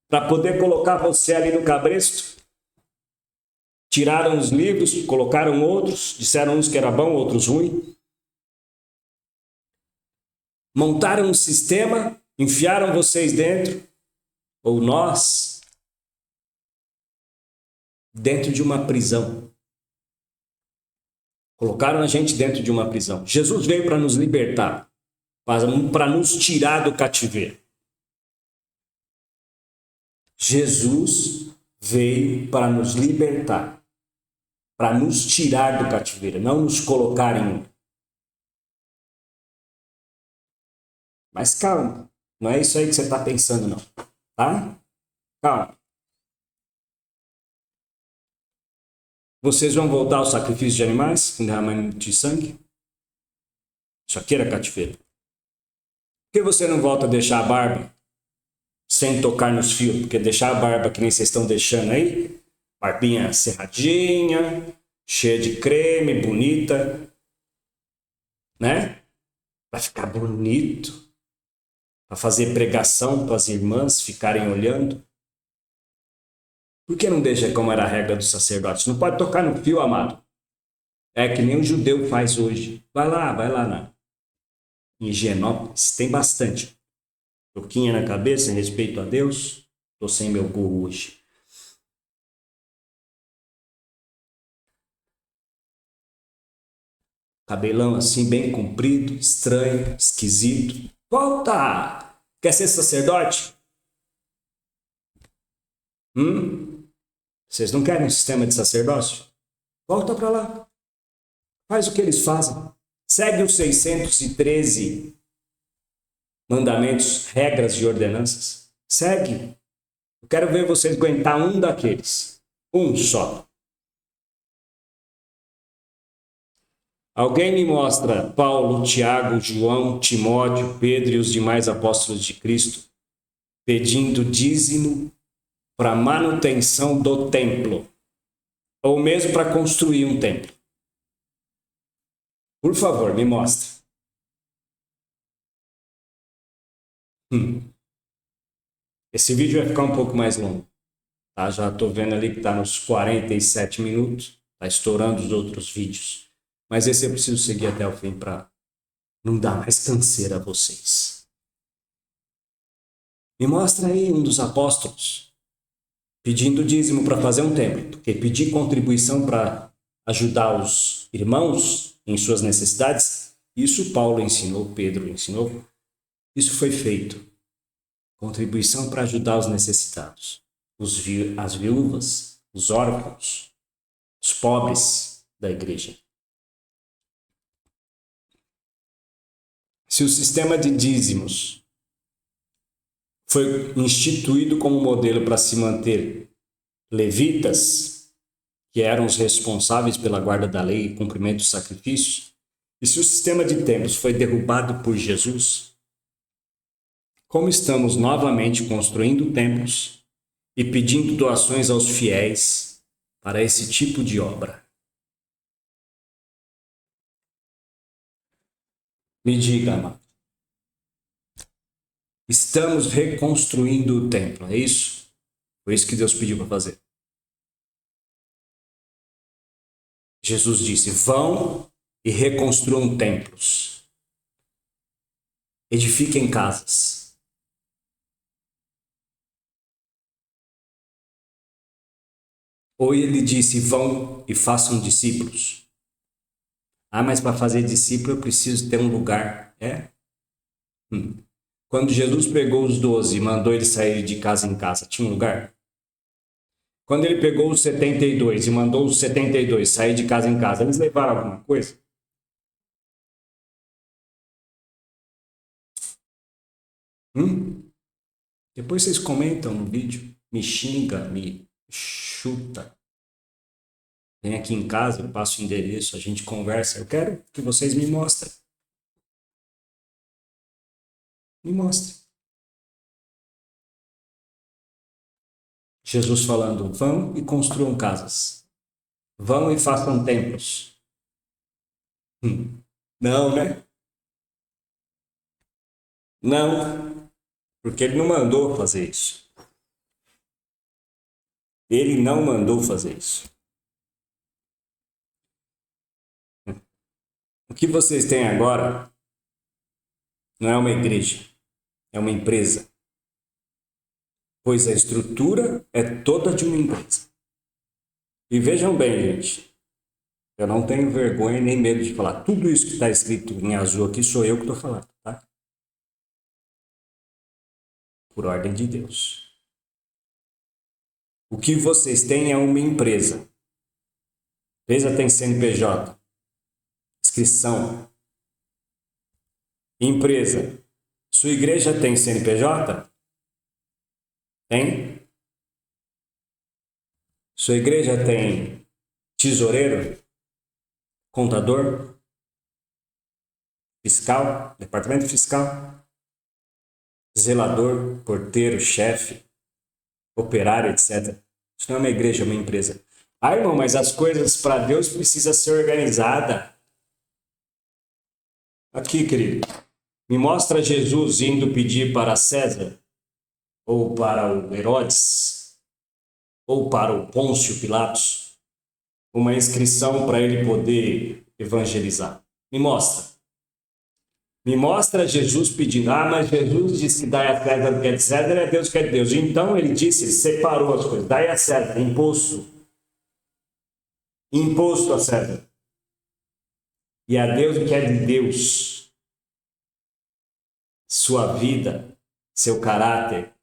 Speaker 1: para poder colocar você ali no cabresto. Tiraram os livros, colocaram outros, disseram uns que era bom, outros ruim. Montaram um sistema, enfiaram vocês dentro, ou nós, dentro de uma prisão. Colocaram a gente dentro de uma prisão. Jesus veio para nos libertar, para nos tirar do cativeiro. Jesus veio para nos libertar, para nos tirar do cativeiro, não nos colocar em um. Mas calma, não é isso aí que você está pensando, não. Tá? Calma. Vocês vão voltar ao sacrifício de animais, com derramamento de sangue? Isso aqui era cativeiro. Por que você não volta a deixar a barba sem tocar nos fios? Porque deixar a barba que nem vocês estão deixando aí, barbinha cerradinha, cheia de creme, bonita, né? Vai ficar bonito. Para fazer pregação para as irmãs ficarem olhando. Por que não deixa como era a regra dos sacerdotes? Não pode tocar no fio, amado. É que nem o judeu faz hoje. Vai lá. Em Higienópolis tem bastante. Toquinha na cabeça, em respeito a Deus. Tô sem meu gorro hoje. Cabelão assim, bem comprido, estranho, esquisito. Volta! Quer ser sacerdote? Vocês não querem um sistema de sacerdócio? Volta para lá. Faz o que eles fazem. Segue os 613 mandamentos, regras e ordenanças. Segue. Eu quero ver vocês aguentar um daqueles. Um só. Alguém me mostra Paulo, Tiago, João, Timóteo, Pedro e os demais apóstolos de Cristo pedindo dízimo para manutenção do templo, ou mesmo para construir um templo. Por favor, me mostre. Esse vídeo vai ficar um pouco mais longo. Tá? Já estou vendo ali que está nos 47 minutos. Está estourando os outros vídeos. Mas esse eu preciso seguir até o fim para não dar mais canseira a vocês. Me mostra aí um dos apóstolos pedindo dízimo para fazer um templo. Porque pedir contribuição para ajudar os irmãos em suas necessidades, isso Paulo ensinou, Pedro ensinou. Isso foi feito. Contribuição para ajudar os necessitados. As viúvas, os órfãos, os pobres da igreja. Se o sistema de dízimos foi instituído como modelo para se manter levitas, que eram os responsáveis pela guarda da lei e cumprimento dos sacrifícios, e se o sistema de templos foi derrubado por Jesus, como estamos novamente construindo templos e pedindo doações aos fiéis para esse tipo de obra? Me diga, amado. Estamos reconstruindo o templo, é isso? Foi isso que Deus pediu para fazer. Jesus disse: vão e reconstruam templos. Edifiquem casas. Ou ele disse: vão e façam discípulos. Ah, mas para fazer discípulo eu preciso ter um lugar. É? Quando Jesus pegou os 12 e mandou eles sair de casa em casa, tinha um lugar? Quando ele pegou os 72 e mandou os 72 sair de casa em casa, eles levaram alguma coisa? Depois vocês comentam no vídeo, me xinga, me chuta. Vem aqui em casa, eu passo o endereço, a gente conversa. Eu quero que vocês me mostrem. Me mostrem. Jesus falando: vão e construam casas. Vão e façam templos. Não, né? Não, porque ele não mandou fazer isso. Ele não mandou fazer isso. O que vocês têm agora não é uma igreja, é uma empresa, pois a estrutura é toda de uma empresa. E vejam bem, gente, eu não tenho vergonha nem medo de falar. Tudo isso que está escrito em azul aqui sou eu que estou falando, tá? Por ordem de Deus. O que vocês têm é uma empresa. A empresa tem CNPJ, inscrição. Empresa. Sua igreja tem CNPJ? Tem? Sua igreja tem tesoureiro? Contador? Fiscal? Departamento fiscal? Zelador? Porteiro? Chefe? Operário, etc. Isso não é uma igreja, é uma empresa. Ah, irmão, mas as coisas para Deus precisam ser organizadas. Aqui, querido. Me mostra Jesus indo pedir para César, ou para o Herodes, ou para o Pôncio Pilatos, uma inscrição para ele poder evangelizar. Me mostra. Me mostra Jesus pedindo. Ah, mas Jesus disse que dai a César o que é de César e a Deus o que é de Deus. Então ele disse, ele separou as coisas. Dai a César, imposto. Imposto a César. E a Deus o que é de Deus. Sua vida, seu caráter,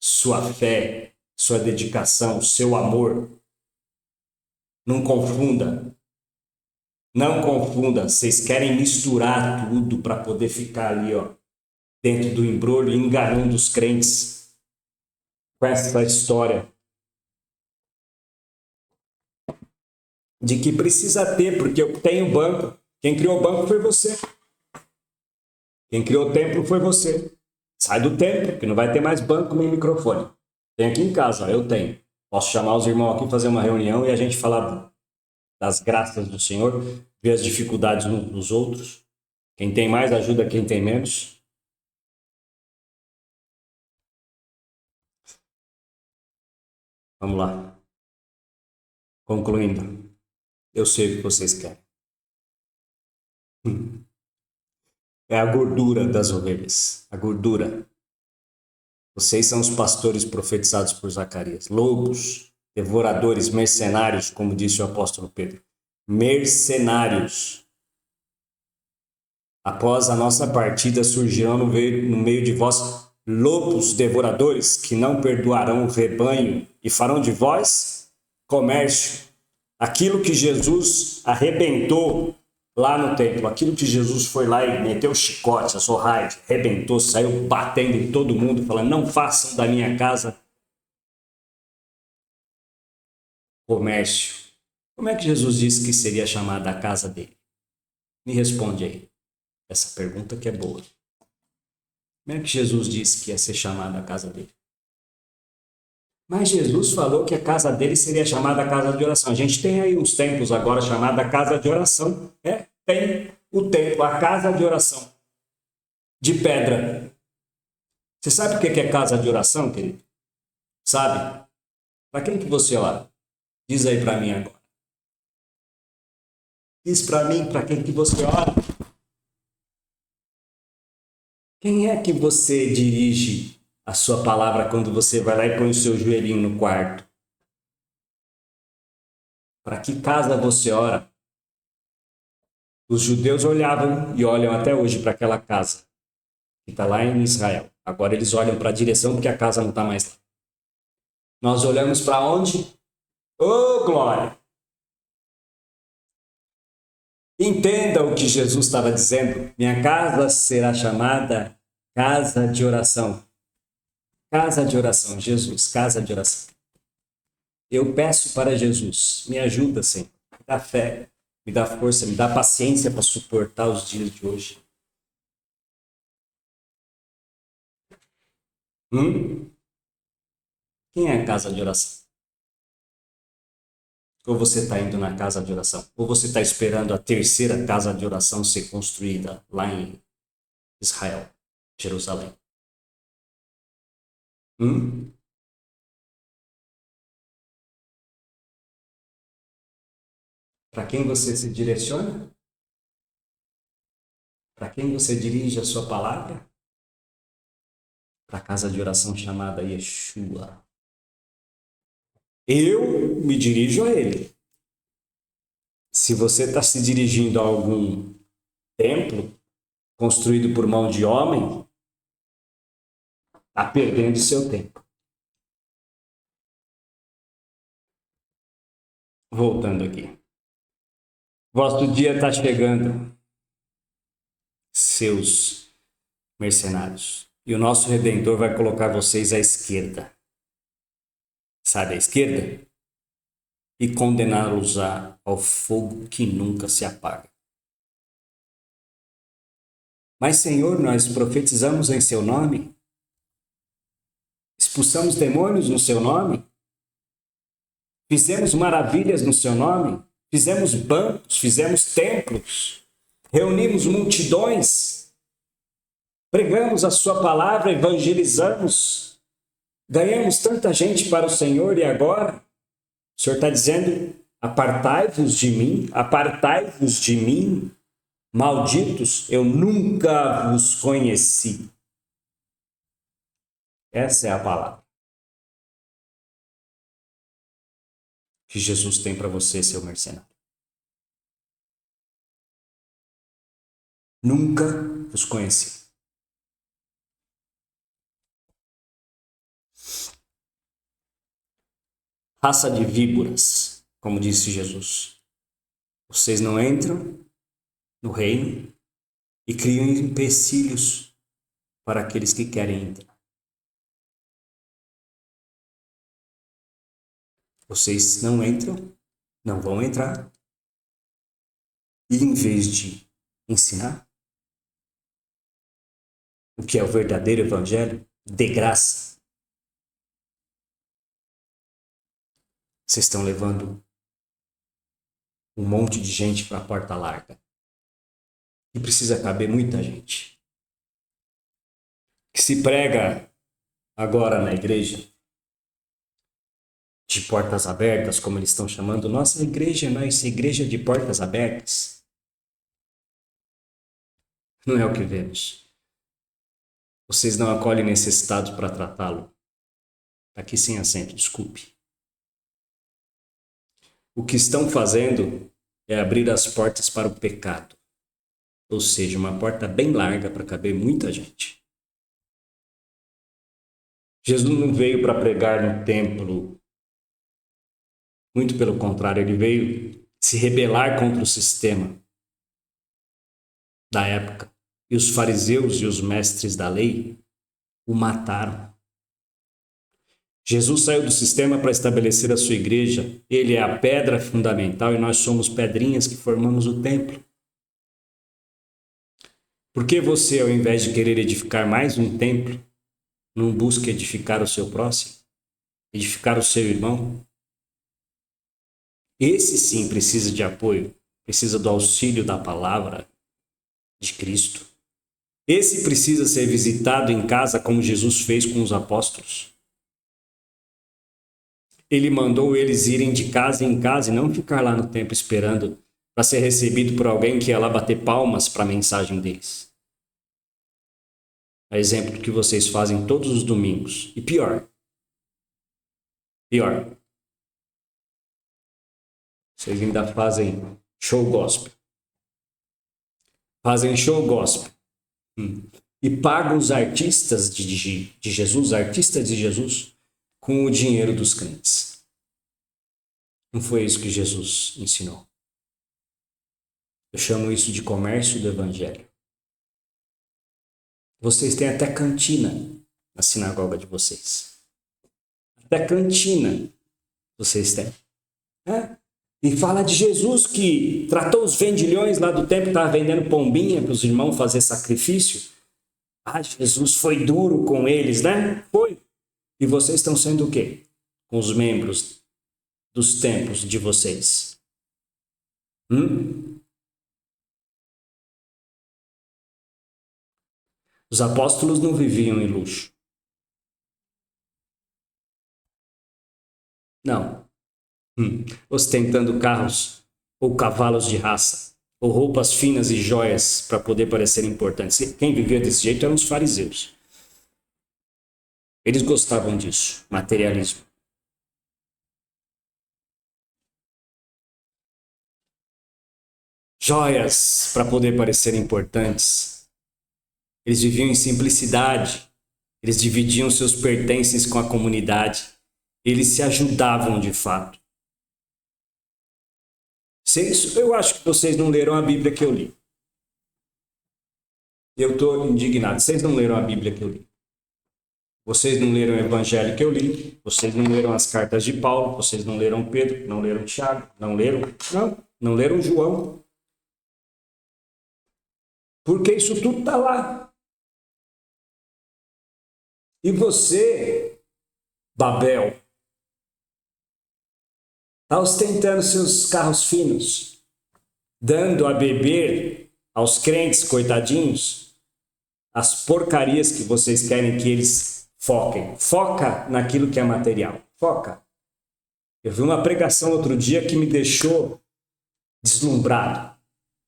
Speaker 1: sua fé, sua dedicação, seu amor. Não confunda. Não confunda. Vocês querem misturar tudo para poder ficar ali, ó, dentro do embrulho, enganando os crentes com essa história de que precisa ter, porque eu tenho banco. Quem criou o banco foi você. Quem criou o templo foi você. Sai do templo, que não vai ter mais banco nem microfone. Tem aqui em casa, ó, eu tenho. Posso chamar os irmãos aqui, fazer uma reunião e a gente falar das graças do Senhor, ver as dificuldades uns dos outros. Quem tem mais ajuda quem tem menos. Vamos lá. Concluindo, eu sei o que vocês querem. É a gordura das ovelhas. A gordura. Vocês são os pastores profetizados por Zacarias. Lobos, devoradores, mercenários, como disse o apóstolo Pedro. Mercenários. Após a nossa partida surgirão no meio de vós lobos devoradores que não perdoarão o rebanho e farão de vós comércio. Aquilo que Jesus arrebentou lá no templo, aquilo que Jesus foi lá e meteu chicote, a zorraide, arrebentou, saiu batendo em todo mundo, falando, não façam da minha casa comércio. Como é que Jesus disse que seria chamada a casa dele? Me responde aí, essa pergunta que é boa. Como é que Jesus disse que ia ser chamada a casa dele? Mas Jesus falou que a casa dele seria chamada a casa de oração. A gente tem aí uns templos agora chamada casa de oração. Tem o templo, a casa de oração, de pedra. Você sabe o que é casa de oração, querido? Sabe? Para quem que você ora? Diz aí para mim agora. Diz para mim para quem que você ora. Quem é que você dirige a sua palavra quando você vai lá e põe o seu joelhinho no quarto? Para que casa você ora? Os judeus olhavam e olham até hoje para aquela casa que está lá em Israel. Agora eles olham para a direção porque a casa não está mais lá. Nós olhamos para onde? Oh, glória! Entenda o que Jesus estava dizendo. Minha casa será chamada casa de oração. Casa de oração, Jesus, casa de oração. Eu peço para Jesus, me ajuda, Senhor. Me dá fé, me dá força, me dá paciência para suportar os dias de hoje. Quem é a casa de oração? Ou você está indo na casa de oração? Ou você está esperando a terceira casa de oração ser construída lá em Israel, Jerusalém? Para quem você se direciona? Para quem você dirige a sua palavra? Para a casa de oração chamada Yeshua. Eu me dirijo a ele. Se você está se dirigindo a algum templo construído por mão de homem, está perdendo seu tempo. Voltando aqui. Vosso dia está chegando, seus mercenários. E o nosso Redentor vai colocar vocês à esquerda. Sabe a esquerda? E condená-los ao fogo que nunca se apaga. Mas, Senhor, nós profetizamos em seu nome? Expulsamos demônios no seu nome? Fizemos maravilhas no seu nome? Fizemos bancos, fizemos templos, reunimos multidões, pregamos a sua palavra, evangelizamos, ganhamos tanta gente para o Senhor e agora o Senhor está dizendo, apartai-vos de mim, malditos, eu nunca vos conheci. Essa é a palavra que Jesus tem para você, seu mercenário. Nunca vos conheci. Raça de víboras, como disse Jesus. Vocês não entram no reino e criam empecilhos para aqueles que querem entrar. Vocês não entram, não vão entrar. E em vez de ensinar o que é o verdadeiro evangelho, de graça, vocês estão levando um monte de gente para a porta larga. E precisa caber muita gente. Que se prega agora na igreja de portas abertas, como eles estão chamando, nossa igreja não é essa igreja de portas abertas. Não é o que vemos. Vocês não acolhem necessitados para tratá-lo. Aqui sem acento, desculpe. O que estão fazendo é abrir as portas para o pecado. Ou seja, uma porta bem larga para caber muita gente. Jesus não veio para pregar no templo. Muito pelo contrário, ele veio se rebelar contra o sistema da época. E os fariseus e os mestres da lei o mataram. Jesus saiu do sistema para estabelecer a sua igreja. Ele é a pedra fundamental e nós somos pedrinhas que formamos o templo. Por que você, ao invés de querer edificar mais um templo, não busca edificar o seu próximo? Edificar o seu irmão? Esse sim precisa de apoio, precisa do auxílio da palavra de Cristo. Esse precisa ser visitado em casa como Jesus fez com os apóstolos. Ele mandou eles irem de casa em casa e não ficar lá no templo esperando para ser recebido por alguém que ia lá bater palmas para a mensagem deles. É exemplo do que vocês fazem todos os domingos. E pior. Vocês ainda fazem show gospel. Fazem show gospel. E pagam os artistas de Jesus, com o dinheiro dos crentes. Não foi isso que Jesus ensinou. Eu chamo isso de comércio do evangelho. Vocês têm até cantina na sinagoga de vocês. Até cantina vocês têm. E fala de Jesus que tratou os vendilhões lá do templo, estava vendendo pombinha para os irmãos fazer sacrifício. Jesus foi duro com eles, né? Foi. E vocês estão sendo o quê? Com os membros dos templos de vocês. Os apóstolos não viviam em luxo. Não. Ostentando carros ou cavalos de raça. ou roupas finas e joias para poder parecer importantes. Quem vivia desse jeito eram os fariseus. Eles gostavam disso, materialismo. Joias para poder parecer importantes. Eles viviam em simplicidade. Eles dividiam seus pertences com a comunidade. Eles se ajudavam de fato. Eu acho que vocês não leram a Bíblia que eu li. Eu estou indignado. Vocês não leram a Bíblia que eu li. Vocês não leram o Evangelho que eu li. Vocês não leram as cartas de Paulo. Vocês não leram Pedro. Não leram Tiago. Não leram João. Porque isso tudo está lá. E você, Babel, está ostentando seus carros finos, dando a beber aos crentes, coitadinhos, as porcarias que vocês querem que eles foquem. Foca naquilo que é material. Foca. Eu vi uma pregação outro dia que me deixou deslumbrado.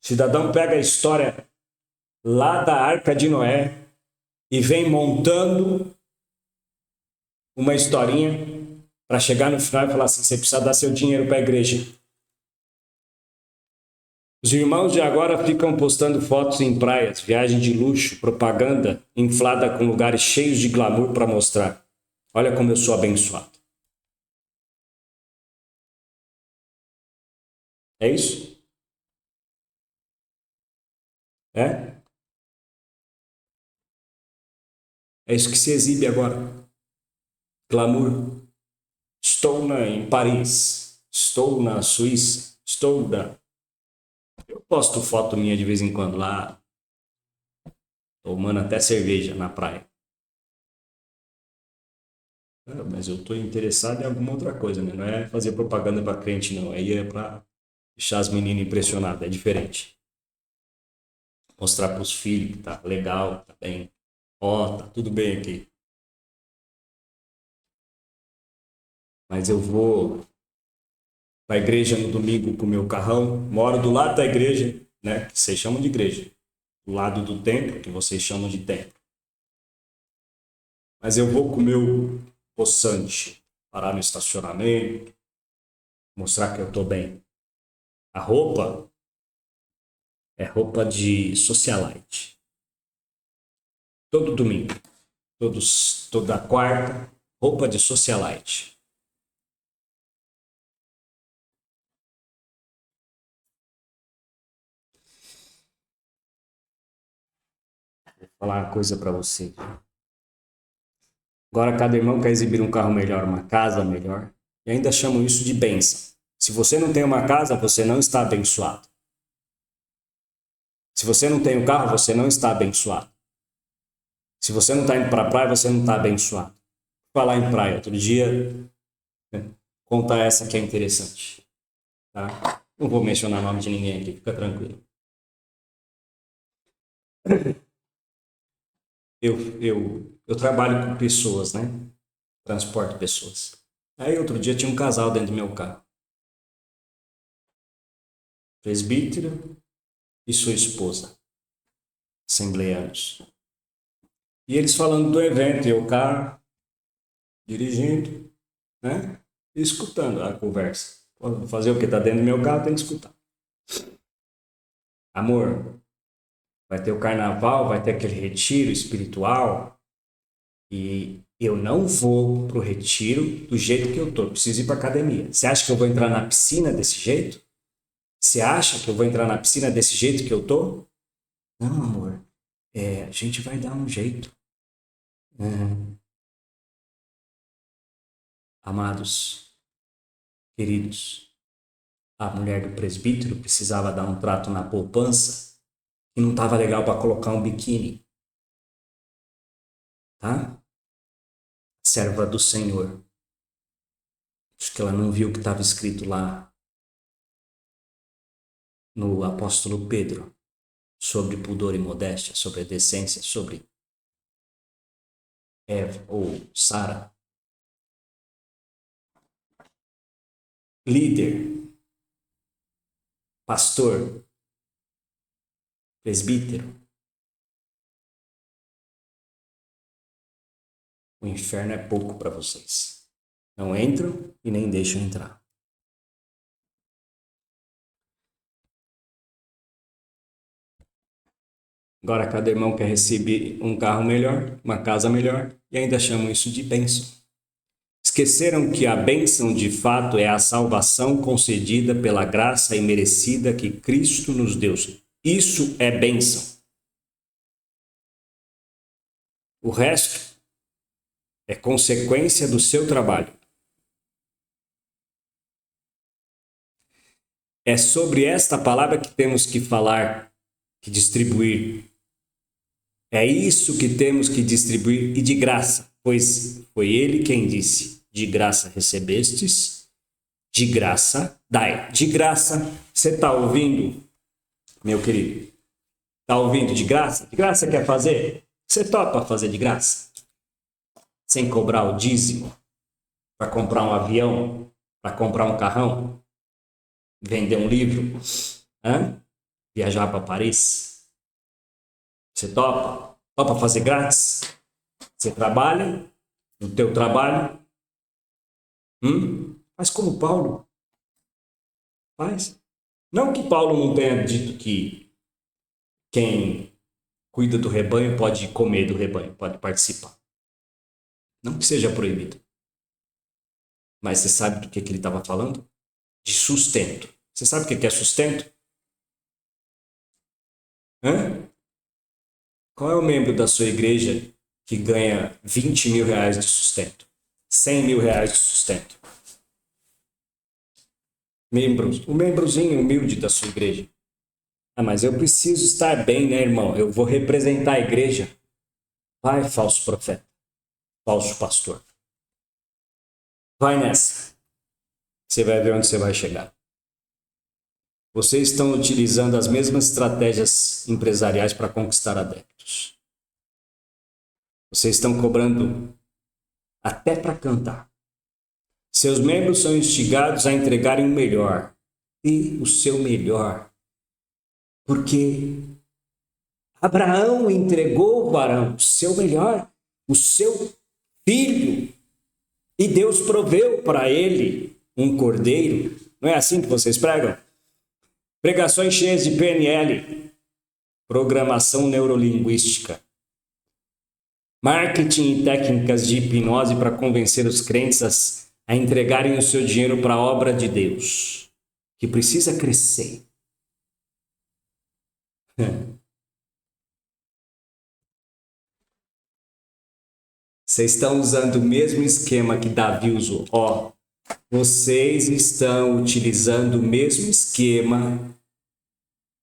Speaker 1: O cidadão pega a história lá da Arca de Noé e vem montando uma historinha para chegar no final e falar assim, você precisa dar seu dinheiro para a igreja. Os irmãos de agora ficam postando fotos em praias, viagem de luxo, propaganda inflada com lugares cheios de glamour para mostrar. Olha como eu sou abençoado. É isso? É? É isso que se exibe agora. Glamour. Estou em Paris. Estou na Suíça. Eu posto foto minha de vez em quando lá, tomando até cerveja na praia. Mas eu estou interessado em alguma outra coisa, né? Não é fazer propaganda para crente, não. Aí é para deixar as meninas impressionadas. É diferente. Mostrar para os filhos que tá legal, tá bem. Ó, tá tudo bem aqui. Mas eu vou para a igreja no domingo com o meu carrão. Moro do lado da igreja, né? Que vocês chamam de igreja. Do lado do templo, que vocês chamam de templo. Mas eu vou com o meu poçante, parar no estacionamento, mostrar que eu estou bem. A roupa é roupa de socialite. Todo domingo, toda quarta, roupa de socialite. Vou falar uma coisa para você. Agora cada irmão quer exibir um carro melhor, uma casa melhor, e ainda chamam isso de bênção. Se você não tem uma casa, você não está abençoado. Se você não tem um carro, você não está abençoado. Se você não está indo para a praia, você não está abençoado. Vou falar em praia, outro dia, né, contar essa que é interessante. Tá? Não vou mencionar o nome de ninguém aqui, fica tranquilo. Eu trabalho com pessoas, né? Transporto pessoas. Aí outro dia tinha um casal dentro do meu carro. Presbítero e sua esposa, assembleanos. E eles falando do evento, e eu cá, dirigindo, né? E escutando a conversa. Vou fazer o que? Tá dentro do meu carro, tem que escutar. Amor, vai ter o carnaval, vai ter aquele retiro espiritual. E eu não vou pro retiro do jeito que eu tô. Eu preciso ir pra academia. Você acha que eu vou entrar na piscina desse jeito? Você acha que eu vou entrar na piscina desse jeito que eu tô? Não, amor. A gente vai dar um jeito. É, amados, queridos, a mulher do presbítero precisava dar um trato na poupança e não estava legal para colocar um biquíni, tá? Serva do Senhor. Acho que ela não viu o que estava escrito lá no apóstolo Pedro sobre pudor e modéstia, sobre a decência, sobre Eva ou Sara. Líder, pastor, presbítero. O inferno é pouco para vocês. Não entram e nem deixam entrar. Agora cada irmão quer receber um carro melhor, uma casa melhor, e ainda chamam isso de bênção. Esqueceram que a bênção de fato é a salvação concedida pela graça imerecida que Cristo nos deu. Isso é bênção. O resto é consequência do seu trabalho. É sobre esta palavra que temos que falar, que distribuir. É isso que temos que distribuir e de graça, pois foi ele quem disse: de graça recebestes, de graça dai. De graça, você está ouvindo, meu querido? Está ouvindo de graça? De graça quer fazer? Você topa fazer de graça? Sem cobrar o dízimo? Para comprar um avião? Para comprar um carrão? Vender um livro? Hã? Viajar para Paris? Você topa? Topa fazer grátis? Você trabalha no teu trabalho? Faz como Paulo. Faz. Não que Paulo não tenha dito que quem cuida do rebanho pode comer do rebanho, pode participar. Não que seja proibido. Mas você sabe do que ele estava falando? De sustento. Você sabe o que é sustento? Hã? Qual é o membro da sua igreja que ganha 20 mil reais de sustento? 100 mil reais de sustento? O membrozinho humilde da sua igreja. Ah, mas eu preciso estar bem, né, irmão? Eu vou representar a igreja. Vai, falso profeta, falso pastor. Vai nessa. Você vai ver onde você vai chegar. Vocês estão utilizando as mesmas estratégias empresariais para conquistar adeptos. Vocês estão cobrando até para cantar. Seus membros são instigados a entregarem o melhor. E o seu melhor. Porque Abraão entregou, varão, o seu melhor, o seu filho. E Deus proveu para ele um cordeiro. Não é assim que vocês pregam? Pregações cheias de PNL, programação neurolinguística, marketing e técnicas de hipnose para convencer os crentes a entregarem o seu dinheiro para a obra de Deus, que precisa crescer. Vocês estão usando o mesmo esquema que Davi usou. Vocês estão utilizando o mesmo esquema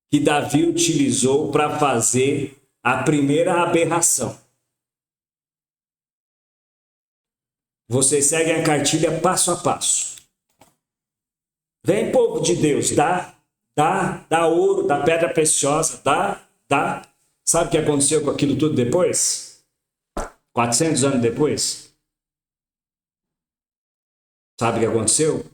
Speaker 1: que Davi utilizou para fazer a primeira aberração. Vocês seguem a cartilha passo a passo. Vem, povo de Deus, dá ouro, dá pedra preciosa, dá. Sabe o que aconteceu com aquilo tudo depois? 400 anos depois? Sabe o que aconteceu?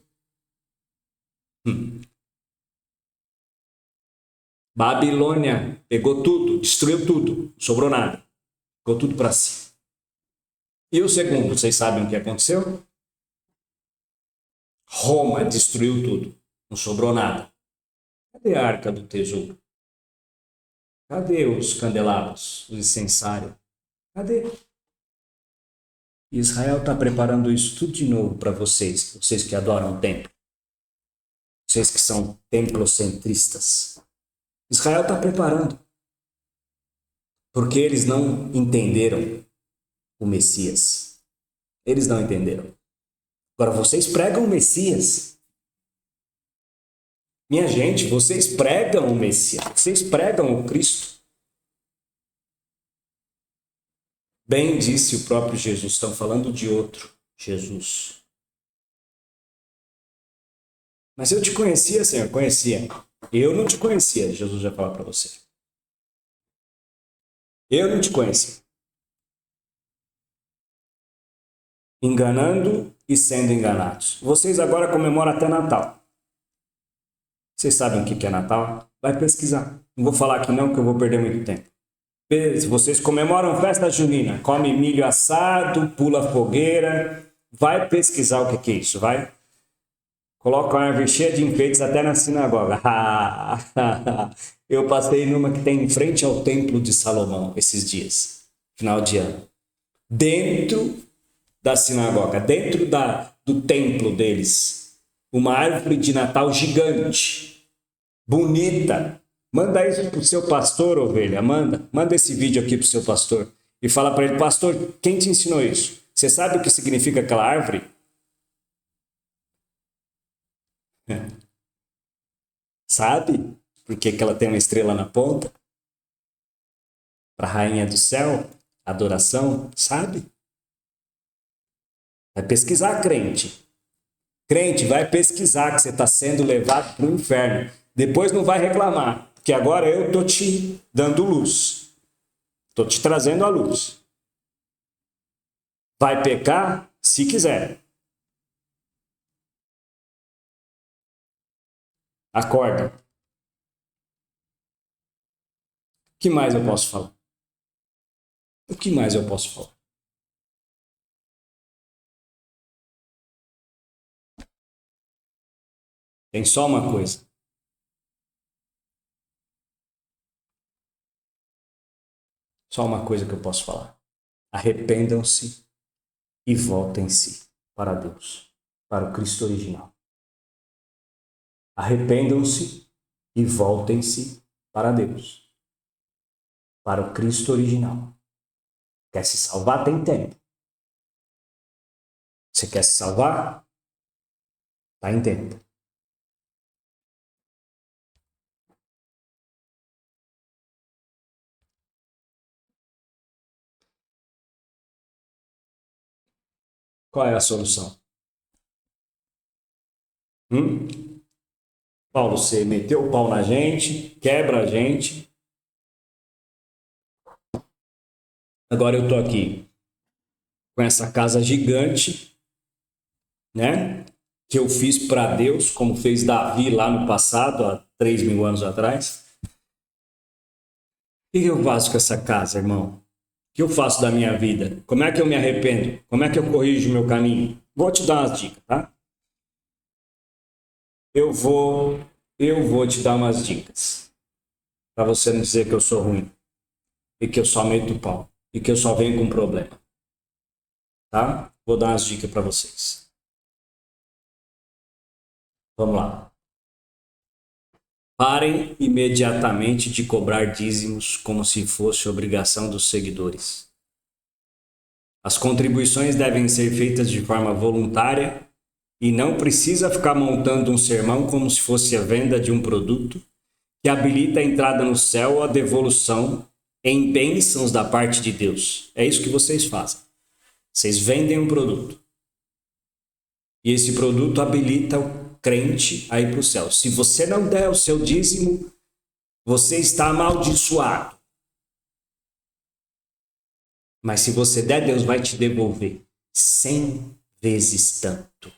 Speaker 1: Babilônia pegou tudo, destruiu tudo, não sobrou nada. Ficou tudo para si. E o segundo, vocês sabem o que aconteceu? Roma destruiu tudo, não sobrou nada. Cadê a arca do tesouro? Cadê os candelabros, os incensários? Cadê? Israel está preparando isso tudo de novo para vocês, vocês que adoram o templo, vocês que são templocentristas. Israel está preparando, porque eles não entenderam o Messias. Eles não entenderam. Agora vocês pregam o Messias. Minha gente, vocês pregam o Messias, vocês pregam o Cristo. Bem disse o próprio Jesus, estão falando de outro Jesus. Mas eu te conhecia, Senhor, conhecia. Eu não te conhecia, Jesus vai falar para você. Eu não te conhecia. Enganando e sendo enganados. Vocês agora comemoram até Natal. Vocês sabem o que é Natal? Vai pesquisar. Não vou falar aqui não, que eu vou perder muito tempo. Se vocês comemoram festa junina, come milho assado, pula fogueira, vai pesquisar o que é isso, vai? Coloca uma árvore cheia de enfeites até na sinagoga. Eu passei numa que tem em frente ao Templo de Salomão esses dias, final de ano. Dentro da sinagoga, dentro do templo deles, uma árvore de Natal gigante, bonita. Manda isso pro seu pastor, ovelha, manda esse vídeo aqui pro seu pastor e fala para ele, pastor, quem te ensinou isso? Você sabe o que significa aquela árvore? Sabe por que ela tem uma estrela na ponta? Para a rainha do céu, adoração, sabe? Vai pesquisar, crente. Crente, vai pesquisar que você está sendo levado para o inferno. Depois não vai reclamar, porque agora eu estou te dando luz. Estou te trazendo a luz. Vai pecar se quiser. Acorda. O que mais eu posso falar? O que mais eu posso falar? Tem só uma coisa. Só uma coisa que eu posso falar. Arrependam-se e voltem-se para Deus, para o Cristo original. Arrependam-se e voltem-se para Deus, para o Cristo original. Quer se salvar? Tem tempo. Você quer se salvar? Está em tempo. Qual é a solução? Paulo, você meteu o pau na gente, quebra a gente. Agora eu tô aqui com essa casa gigante, né? Que eu fiz para Deus, como fez Davi lá no passado, há 3.000 anos atrás. O que eu faço com essa casa, irmão? O que eu faço da minha vida? Como é que eu me arrependo? Como é que eu corrijo o meu caminho? Vou te dar umas dicas, tá? Eu vou te dar umas dicas. Para você não dizer que eu sou ruim. E que eu só meto o pau. E que eu só venho com problema. Tá? Vou dar umas dicas para vocês. Vamos lá. Parem imediatamente de cobrar dízimos como se fosse obrigação dos seguidores. As contribuições devem ser feitas de forma voluntária e não precisa ficar montando um sermão como se fosse a venda de um produto que habilita a entrada no céu ou a devolução em bênçãos da parte de Deus. É isso que vocês fazem. Vocês vendem um produto. E esse produto habilita o crente a ir para o céu. Se você não der o seu dízimo, você está amaldiçoado. Mas se você der, Deus vai te devolver 100 vezes tanto.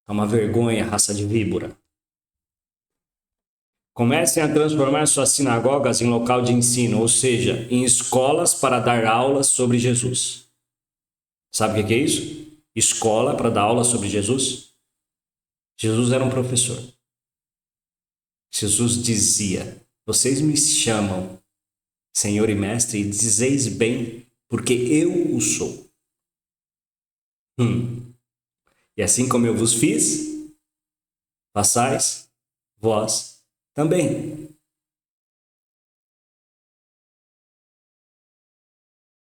Speaker 1: É uma vergonha, raça de víbora. Comecem a transformar suas sinagogas em local de ensino, ou seja, em escolas para dar aulas sobre Jesus. Sabe o que é isso? Escola para dar aula sobre Jesus? Jesus era um professor. Jesus dizia: vocês me chamam Senhor e Mestre e dizeis bem, porque eu o sou. E assim como eu vos fiz, façais vós também.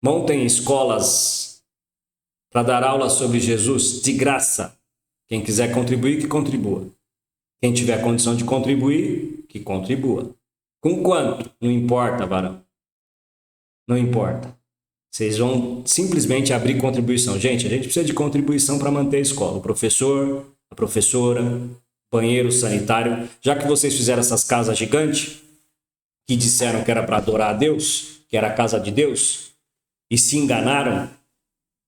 Speaker 1: Montem escolas para dar aula sobre Jesus de graça. Quem quiser contribuir, que contribua. Quem tiver condição de contribuir, que contribua. Com quanto? Não importa, varão. Não importa. Vocês vão simplesmente abrir contribuição. Gente, a gente precisa de contribuição para manter a escola. O professor, a professora, banheiro sanitário. Já que vocês fizeram essas casas gigantes, que disseram que era para adorar a Deus, que era a casa de Deus, e se enganaram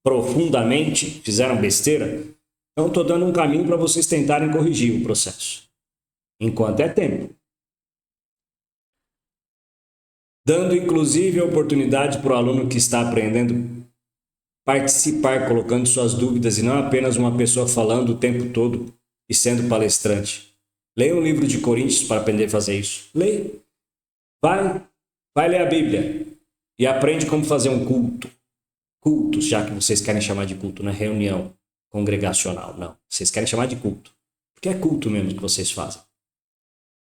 Speaker 1: profundamente, fizeram besteira, então estou dando um caminho para vocês tentarem corrigir o processo. enquanto é tempo. Dando inclusive a oportunidade para o aluno que está aprendendo participar, colocando suas dúvidas e não apenas uma pessoa falando o tempo todo e sendo palestrante. Leia um livro de Coríntios para aprender a fazer isso. Leia. Vai ler a Bíblia e aprende como fazer um culto. Cultos, já que vocês querem chamar de culto, não é reunião congregacional, não. Vocês querem chamar de culto. Porque é culto mesmo que vocês fazem.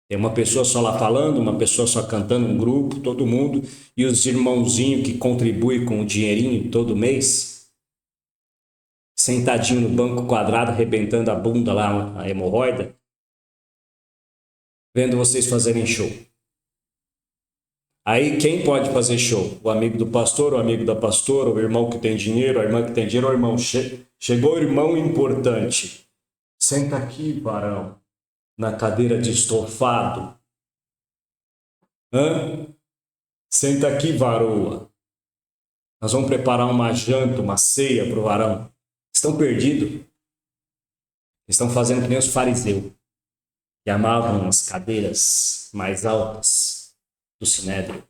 Speaker 1: Tem uma pessoa só lá falando, uma pessoa só cantando, um grupo, todo mundo, e os irmãozinhos que contribuem com o dinheirinho todo mês, sentadinho no banco quadrado, arrebentando a bunda lá, a hemorroida, vendo vocês fazerem show. Aí quem pode fazer show? O amigo do pastor, o amigo da pastora, o irmão que tem dinheiro, a irmã que tem dinheiro, o irmão chegou o irmão importante. Senta aqui, varão, na cadeira de estofado. Senta aqui, varoa. Nós vamos preparar uma janta, uma ceia para o varão. Estão perdidos. Estão fazendo que nem os fariseus, que amavam as cadeiras mais altas do Sinédrio.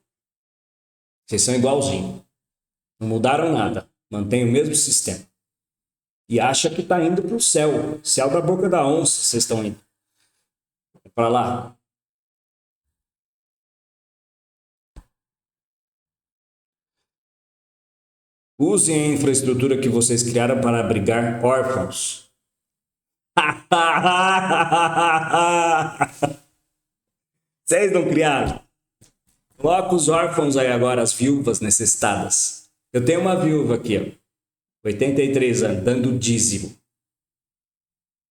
Speaker 1: Vocês são igualzinhos. Não mudaram nada. Mantém o mesmo sistema. E acha que está indo para o céu. Céu da boca da onça, vocês estão indo. É para lá. Usem a infraestrutura que vocês criaram para abrigar órfãos. Vocês não criaram? Coloca os órfãos aí agora, as viúvas necessitadas. Eu tenho uma viúva aqui, ó, 83 anos, dando dízimo.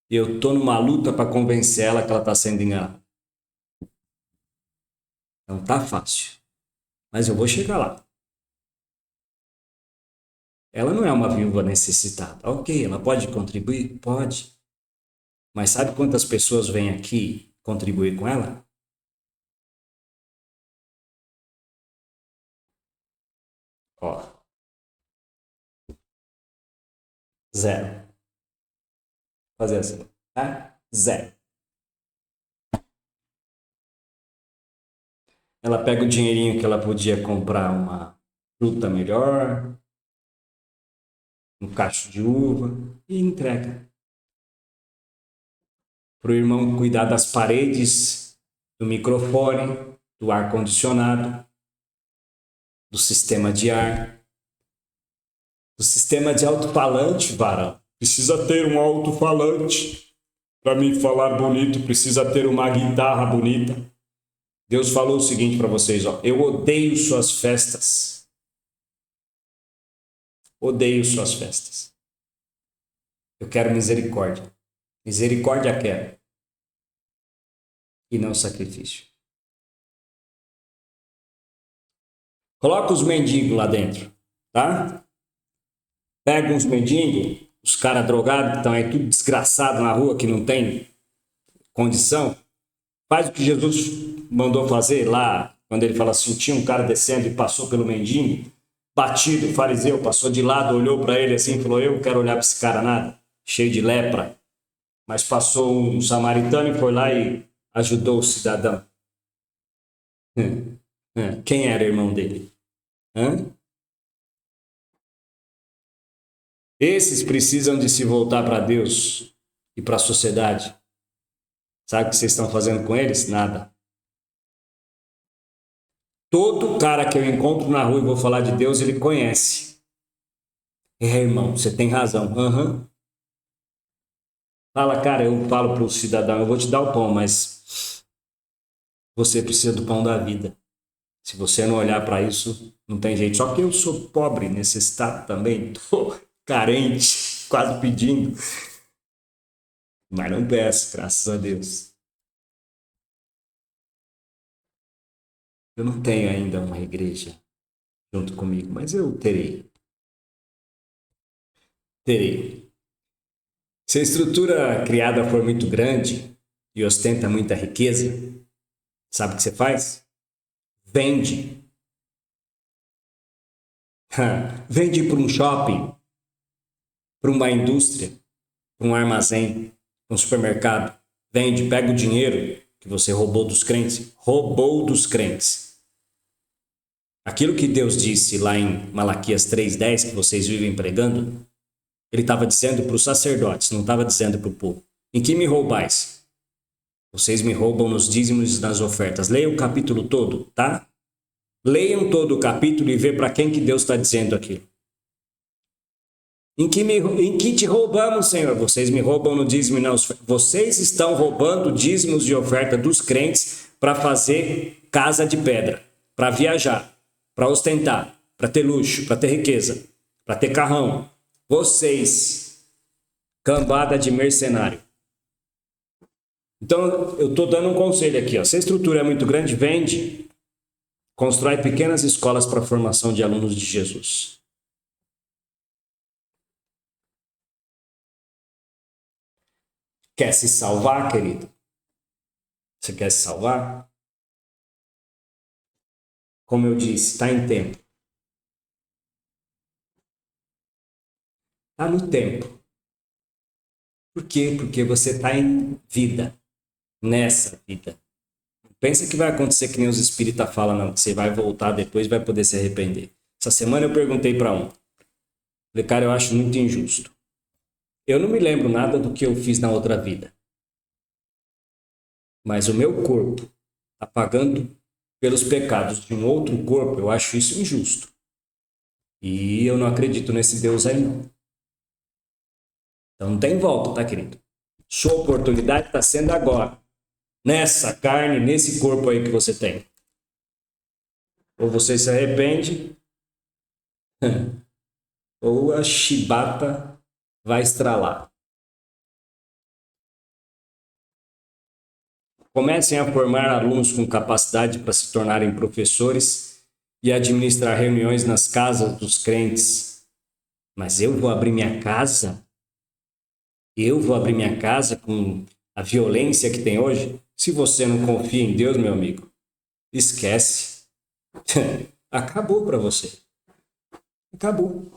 Speaker 1: E eu tô numa luta para convencer ela que ela está sendo enganada. Não tá fácil. Mas eu vou chegar lá. Ela não é uma viúva necessitada. Ok, ela pode contribuir? Pode. Mas sabe quantas pessoas vêm aqui contribuir com ela? Ó. 0. Fazer assim, tá? 0. Ela pega o dinheirinho que ela podia comprar uma fruta melhor, um cacho de uva e entrega. Para o irmão cuidar das paredes, do microfone, do ar-condicionado, do sistema de ar, do sistema de alto-falante, varão. Precisa ter um alto-falante para me falar bonito, precisa ter uma guitarra bonita. Deus falou o seguinte para vocês, ó, eu odeio suas festas. Odeio suas festas. Eu quero misericórdia. Misericórdia quero. E não sacrifício. Coloca os mendigos lá dentro, tá? Pega uns mendigos, os caras drogados que estão aí tudo desgraçado na rua, que não tem condição. Faz o que Jesus mandou fazer lá, quando ele fala assim, tinha um cara descendo e passou pelo mendigo, batido, o fariseu, passou de lado, olhou para ele assim e falou, eu não quero olhar para esse cara nada, cheio de lepra. Mas passou um samaritano e foi lá e ajudou o cidadão. Quem era irmão dele? Esses precisam de se voltar para Deus e para a sociedade. Sabe o que vocês estão fazendo com eles? Nada. Todo cara que eu encontro na rua e vou falar de Deus, ele conhece. Irmão, você tem razão. Fala, cara, eu falo para o cidadão, eu vou te dar o pão, mas você precisa do pão da vida. Se você não olhar para isso, não tem jeito. Só que eu sou pobre, necessitado também, tô carente, quase pedindo. Mas não peço, graças a Deus. Eu não tenho ainda uma igreja junto comigo, mas eu terei. Terei. Se a estrutura criada for muito grande e ostenta muita riqueza, sabe o que você faz? Vende. Vende para um shopping, para uma indústria, para um armazém, para um supermercado. Vende, pega o dinheiro que você roubou dos crentes? Roubou dos crentes. Aquilo que Deus disse lá em Malaquias 3:10, que vocês vivem pregando, ele estava dizendo para os sacerdotes, não estava dizendo para o povo. Em que me roubais? Vocês me roubam nos dízimos e nas ofertas. Leiam o capítulo todo, tá? Leiam todo o capítulo e vê para quem que Deus está dizendo aquilo. Em que te roubamos, Senhor? Vocês me roubam no dízimo e na oferta. Vocês estão roubando dízimos de oferta dos crentes para fazer casa de pedra, para viajar, para ostentar, para ter luxo, para ter riqueza, para ter carrão. Vocês, cambada de mercenário. Então, eu estou dando um conselho aqui. Ó. Se a estrutura é muito grande, vende. Constrói pequenas escolas para a formação de alunos de Jesus. Quer se salvar, querido? Você quer se salvar? Como eu disse, está em tempo. Está no tempo. Por quê? Porque você está em vida. Nessa vida. Não pensa que vai acontecer que nem os espíritas falam, não. Que você vai voltar depois e vai poder se arrepender. Essa semana eu perguntei para um. Falei, cara, eu acho muito injusto. Eu não me lembro nada do que eu fiz na outra vida. Mas o meu corpo está pagando pelos pecados de um outro corpo. Eu acho isso injusto. E eu não acredito nesse Deus aí, não. Então não tem volta, tá, querido? Sua oportunidade está sendo agora. Nessa carne, nesse corpo aí que você tem. Ou você se arrepende, ou a chibata vai estralar. Comecem a formar alunos com capacidade para se tornarem professores e administrar reuniões nas casas dos crentes. Mas eu vou abrir minha casa? Eu vou abrir minha casa com a violência que tem hoje? Se você não confia em Deus, meu amigo, esquece. Acabou para você. Acabou.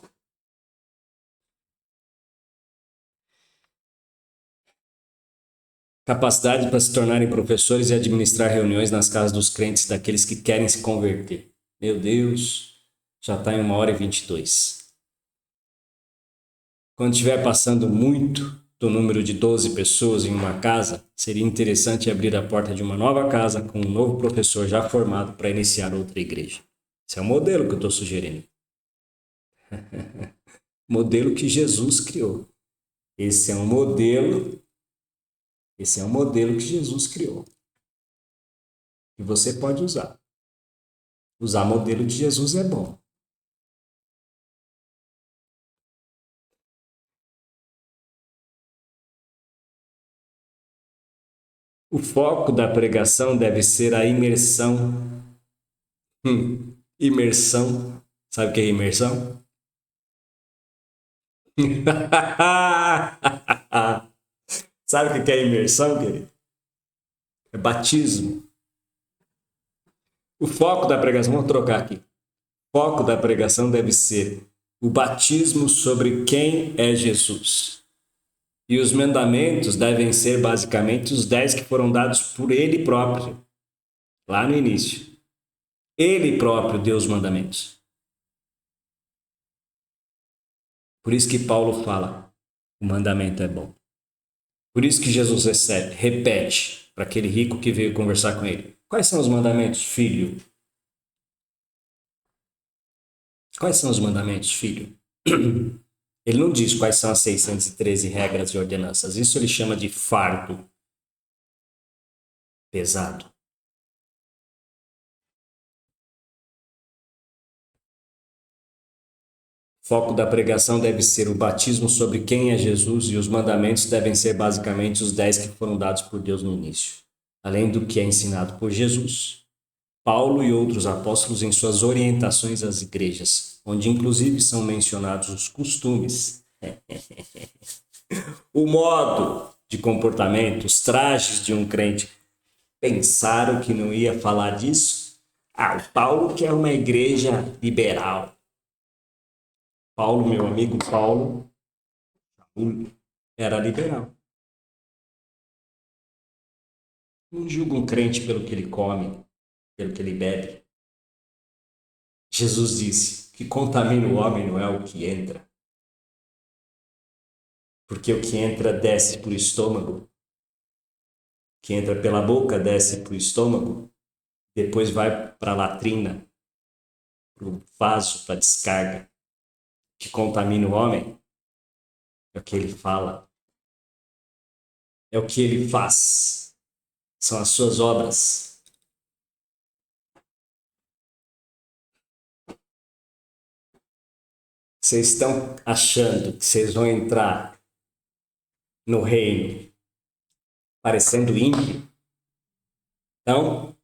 Speaker 1: Capacidade para se tornarem professores e administrar reuniões nas casas dos crentes daqueles que querem se converter. Meu Deus, já está em 1h22. Quando estiver passando muito do número de 12 pessoas em uma casa, seria interessante abrir a porta de uma nova casa com um novo professor já formado para iniciar outra igreja. Esse é o modelo que eu estou sugerindo. Modelo que Jesus criou. Esse é um modelo que Jesus criou. E você pode usar. Usar modelo de Jesus é bom. O foco da pregação deve ser a imersão. Imersão. Sabe o que é imersão? Sabe o que é imersão, querido? É batismo. O foco da pregação, vamos trocar aqui. O foco da pregação deve ser o batismo sobre quem é Jesus. E os mandamentos devem ser basicamente os 10 que foram dados por ele próprio, lá no início. Ele próprio deu os mandamentos. Por isso que Paulo fala, o mandamento é bom. Por isso que Jesus repete para aquele rico que veio conversar com ele. Quais são os mandamentos, filho? Quais são os mandamentos, filho? Ele não diz quais são as 613 regras e ordenanças. Isso ele chama de fardo pesado. O foco da pregação deve ser o batismo sobre quem é Jesus e os mandamentos devem ser basicamente os 10 que foram dados por Deus no início, além do que é ensinado por Jesus, Paulo e outros apóstolos em suas orientações às igrejas, onde inclusive são mencionados os costumes, o modo de comportamento, os trajes de um crente. Pensaram que não ia falar disso? Ah, o Paulo quer uma igreja liberal. Paulo, meu amigo Paulo, era liberal. Não julga um crente pelo que ele come, pelo que ele bebe. Jesus disse que contamina o homem não é o que entra, porque o que entra desce para o estômago, o que entra pela boca desce para o estômago, depois vai para a latrina, para o vaso, para a descarga. O que contamina o homem é o que ele fala, é o que ele faz, são as suas obras. Vocês estão achando que vocês vão entrar no reino parecendo ímpio? Então,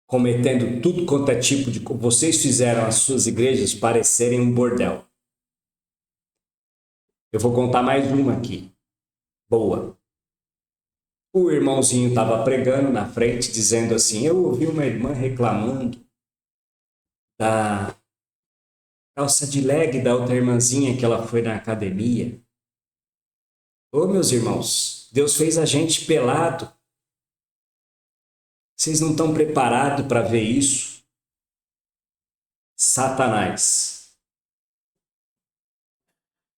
Speaker 1: cometendo tudo quanto é tipo de... Vocês fizeram as suas igrejas parecerem um bordel. Eu vou contar mais uma aqui. Boa. O irmãozinho estava pregando na frente, dizendo assim: eu ouvi uma irmã reclamando da calça de leg da outra irmãzinha que ela foi na academia. Ô, meus irmãos, Deus fez a gente pelado. Vocês não estão preparados para ver isso? Satanás.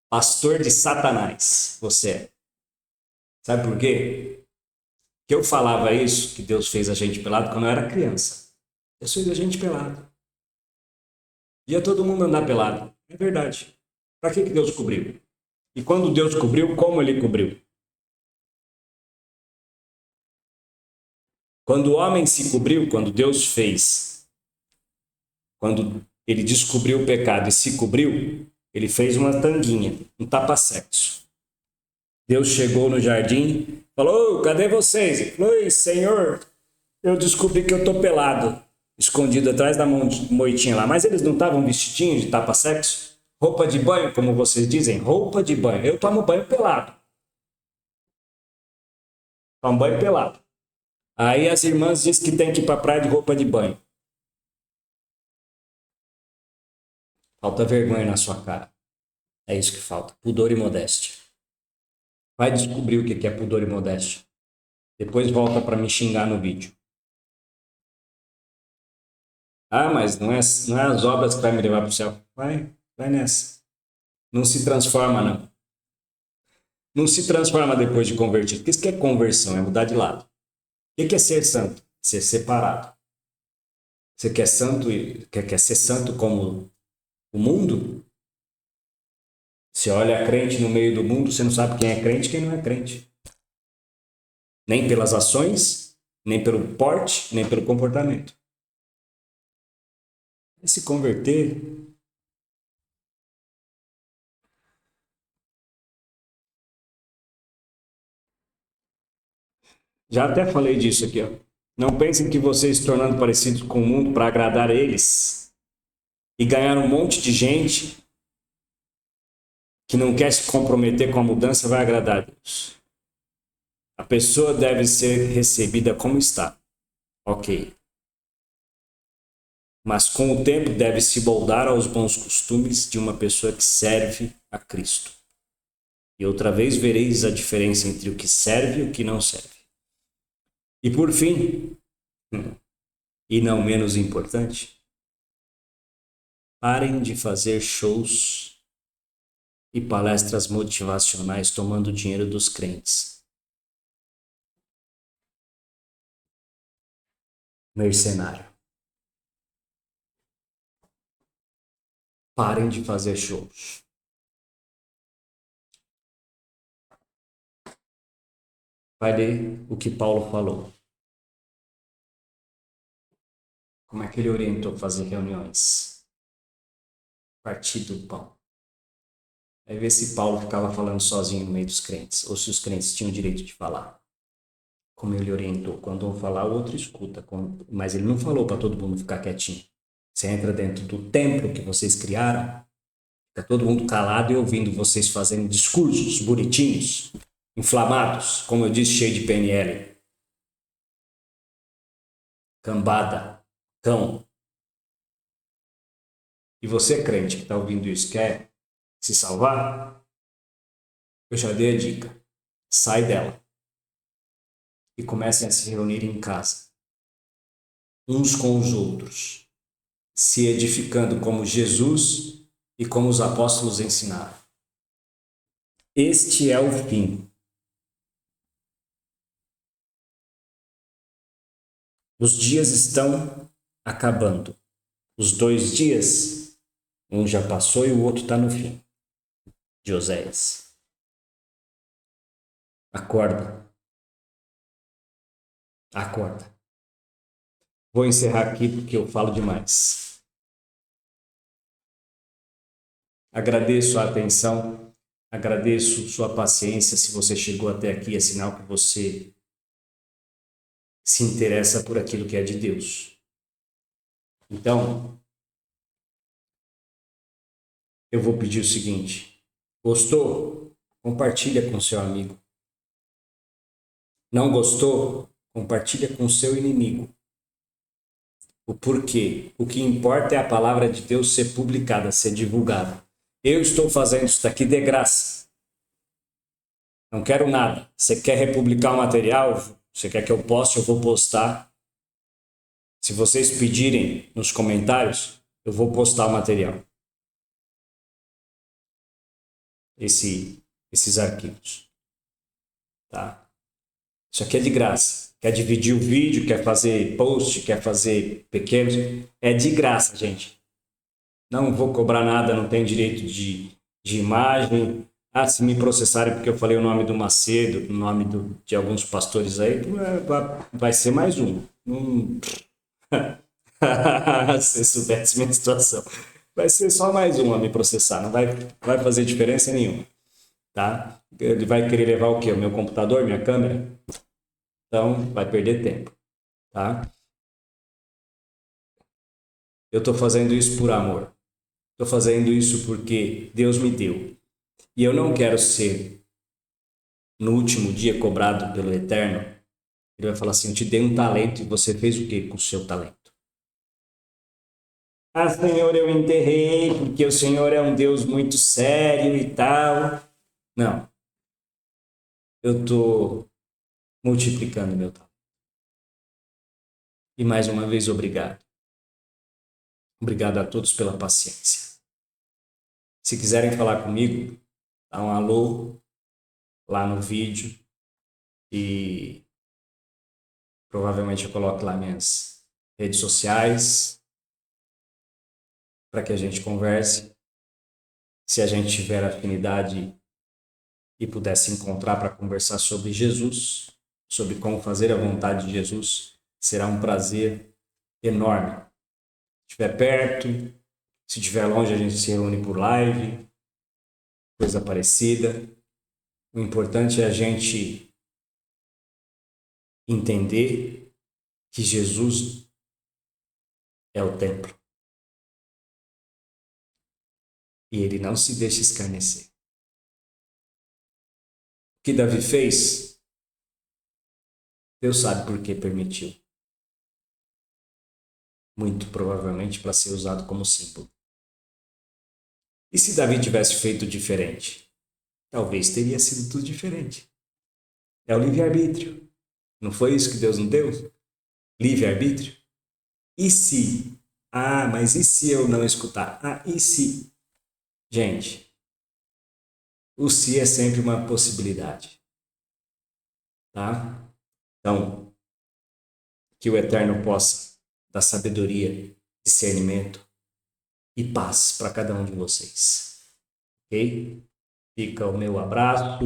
Speaker 1: Pastor de Satanás, você é. Sabe por quê? Que eu falava isso, que Deus fez a gente pelado, quando eu era criança. Deus fez a gente pelado. Ia todo mundo andar pelado. É verdade. Para que Deus cobriu? E quando Deus cobriu, como ele cobriu? Quando o homem se cobriu, quando Deus fez, quando ele descobriu o pecado e se cobriu, ele fez uma tanguinha, um tapa-sexo. Deus chegou no jardim, falou: cadê vocês? Ele falou: Senhor, eu descobri que eu estou pelado, escondido atrás da moitinha lá. Mas eles não estavam vestidinhos de tapa-sexo? Roupa de banho, como vocês dizem, roupa de banho. Eu tomo banho pelado. Tomo banho pelado. Aí as irmãs dizem que tem que ir para a praia de roupa de banho. Falta vergonha na sua cara. É isso que falta. Pudor e modéstia. Vai descobrir o que é pudor e modéstia. Depois volta para me xingar no vídeo. Ah, mas não é as obras que vai me levar para o céu. Vai nessa. Não se transforma, não. Não se transforma depois de convertido. Porque isso que é conversão, é mudar de lado. O que é ser santo? Ser separado. Você quer santo e quer ser santo como o mundo? Você olha crente no meio do mundo, você não sabe quem é crente e quem não é crente. Nem pelas ações, nem pelo porte, nem pelo comportamento. É se converter. Já até falei disso aqui, ó. Não pensem que vocês se tornando parecidos com o mundo para agradar eles e ganhar um monte de gente que não quer se comprometer com a mudança vai agradar a Deus. A pessoa deve ser recebida como está. Ok. Mas com o tempo deve se moldar aos bons costumes de uma pessoa que serve a Cristo. E outra vez vereis a diferença entre o que serve e o que não serve. E por fim, e não menos importante, parem de fazer shows e palestras motivacionais tomando dinheiro dos crentes. Mercenário. Parem de fazer shows. Vai ler o que Paulo falou. Como é que ele orientou fazer reuniões? Partir do pão. Vai ver se Paulo ficava falando sozinho no meio dos crentes, ou se os crentes tinham o direito de falar. Como ele orientou. Quando um falar, o outro escuta. Mas ele não falou para todo mundo ficar quietinho. Você entra dentro do templo que vocês criaram, fica todo mundo calado e ouvindo vocês fazendo discursos bonitinhos, inflamados, como eu disse, cheio de PNL. Cambada, cão. E você, crente, que está ouvindo isso, quer se salvar? Eu já dei a dica. Sai dela. e comecem a se reunir em casa, uns com os outros, se edificando como Jesus e como os apóstolos ensinaram. Este é o fim. Os dias estão acabando. Os 2 dias, um já passou e o outro está no fim. De Oséias. Acorda. Acorda. Vou encerrar aqui porque eu falo demais. Agradeço a atenção, agradeço sua paciência. Se você chegou até aqui, é sinal que você se interessa por aquilo que é de Deus. Então, eu vou pedir o seguinte: gostou? Compartilha com seu amigo. Não gostou? Compartilha com seu inimigo. O porquê? O que importa é a palavra de Deus ser publicada, ser divulgada. Eu estou fazendo isso daqui de graça. Não quero nada. Você quer republicar o material? Você quer que eu poste? Eu vou postar. Se vocês pedirem nos comentários, eu vou postar o material. Esses arquivos. Tá? Isso aqui é de graça. Quer dividir o vídeo, quer fazer post, quer fazer pequenos. É de graça, gente. Não vou cobrar nada, não tenho direito de imagem. Ah, se me processarem porque eu falei o nome do Macedo, o nome de alguns pastores aí, vai ser mais um. Se soubesse minha situação. Vai ser só mais um a me processar, não vai fazer diferença nenhuma. Tá? Ele vai querer levar o quê? O meu computador, minha câmera? Então, vai perder tempo. Tá? Eu estou fazendo isso por amor. Estou fazendo isso porque Deus me deu. E eu não quero ser, no último dia, cobrado pelo Eterno. Ele vai falar assim: eu te dei um talento e você fez o que com o seu talento? Ah, Senhor, eu enterrei porque o Senhor é um Deus muito sério e tal. Não. Eu estou multiplicando meu talento. E mais uma vez, obrigado. Obrigado a todos pela paciência. Se quiserem falar comigo, dá um alô lá no vídeo e provavelmente eu coloco lá minhas redes sociais para que a gente converse. Se a gente tiver afinidade e puder se encontrar para conversar sobre Jesus, sobre como fazer a vontade de Jesus, será um prazer enorme. Se estiver perto, se estiver longe, a gente se reúne por live, coisa parecida. O importante é a gente entender que Jesus é o templo. E ele não se deixa escarnecer. O que Davi fez, Deus sabe por que permitiu. Muito provavelmente para ser usado como símbolo. E se Davi tivesse feito diferente? Talvez teria sido tudo diferente. É o livre-arbítrio. Não foi isso que Deus nos deu? Livre-arbítrio? E se? Ah, mas e se eu não escutar? Ah, e se? Gente, o se é sempre uma possibilidade. Tá? Então, que o Eterno possa dar sabedoria, discernimento e paz para cada um de vocês. Ok? Fica o meu abraço,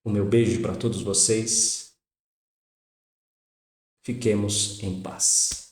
Speaker 1: o meu beijo para todos vocês. Fiquemos em paz.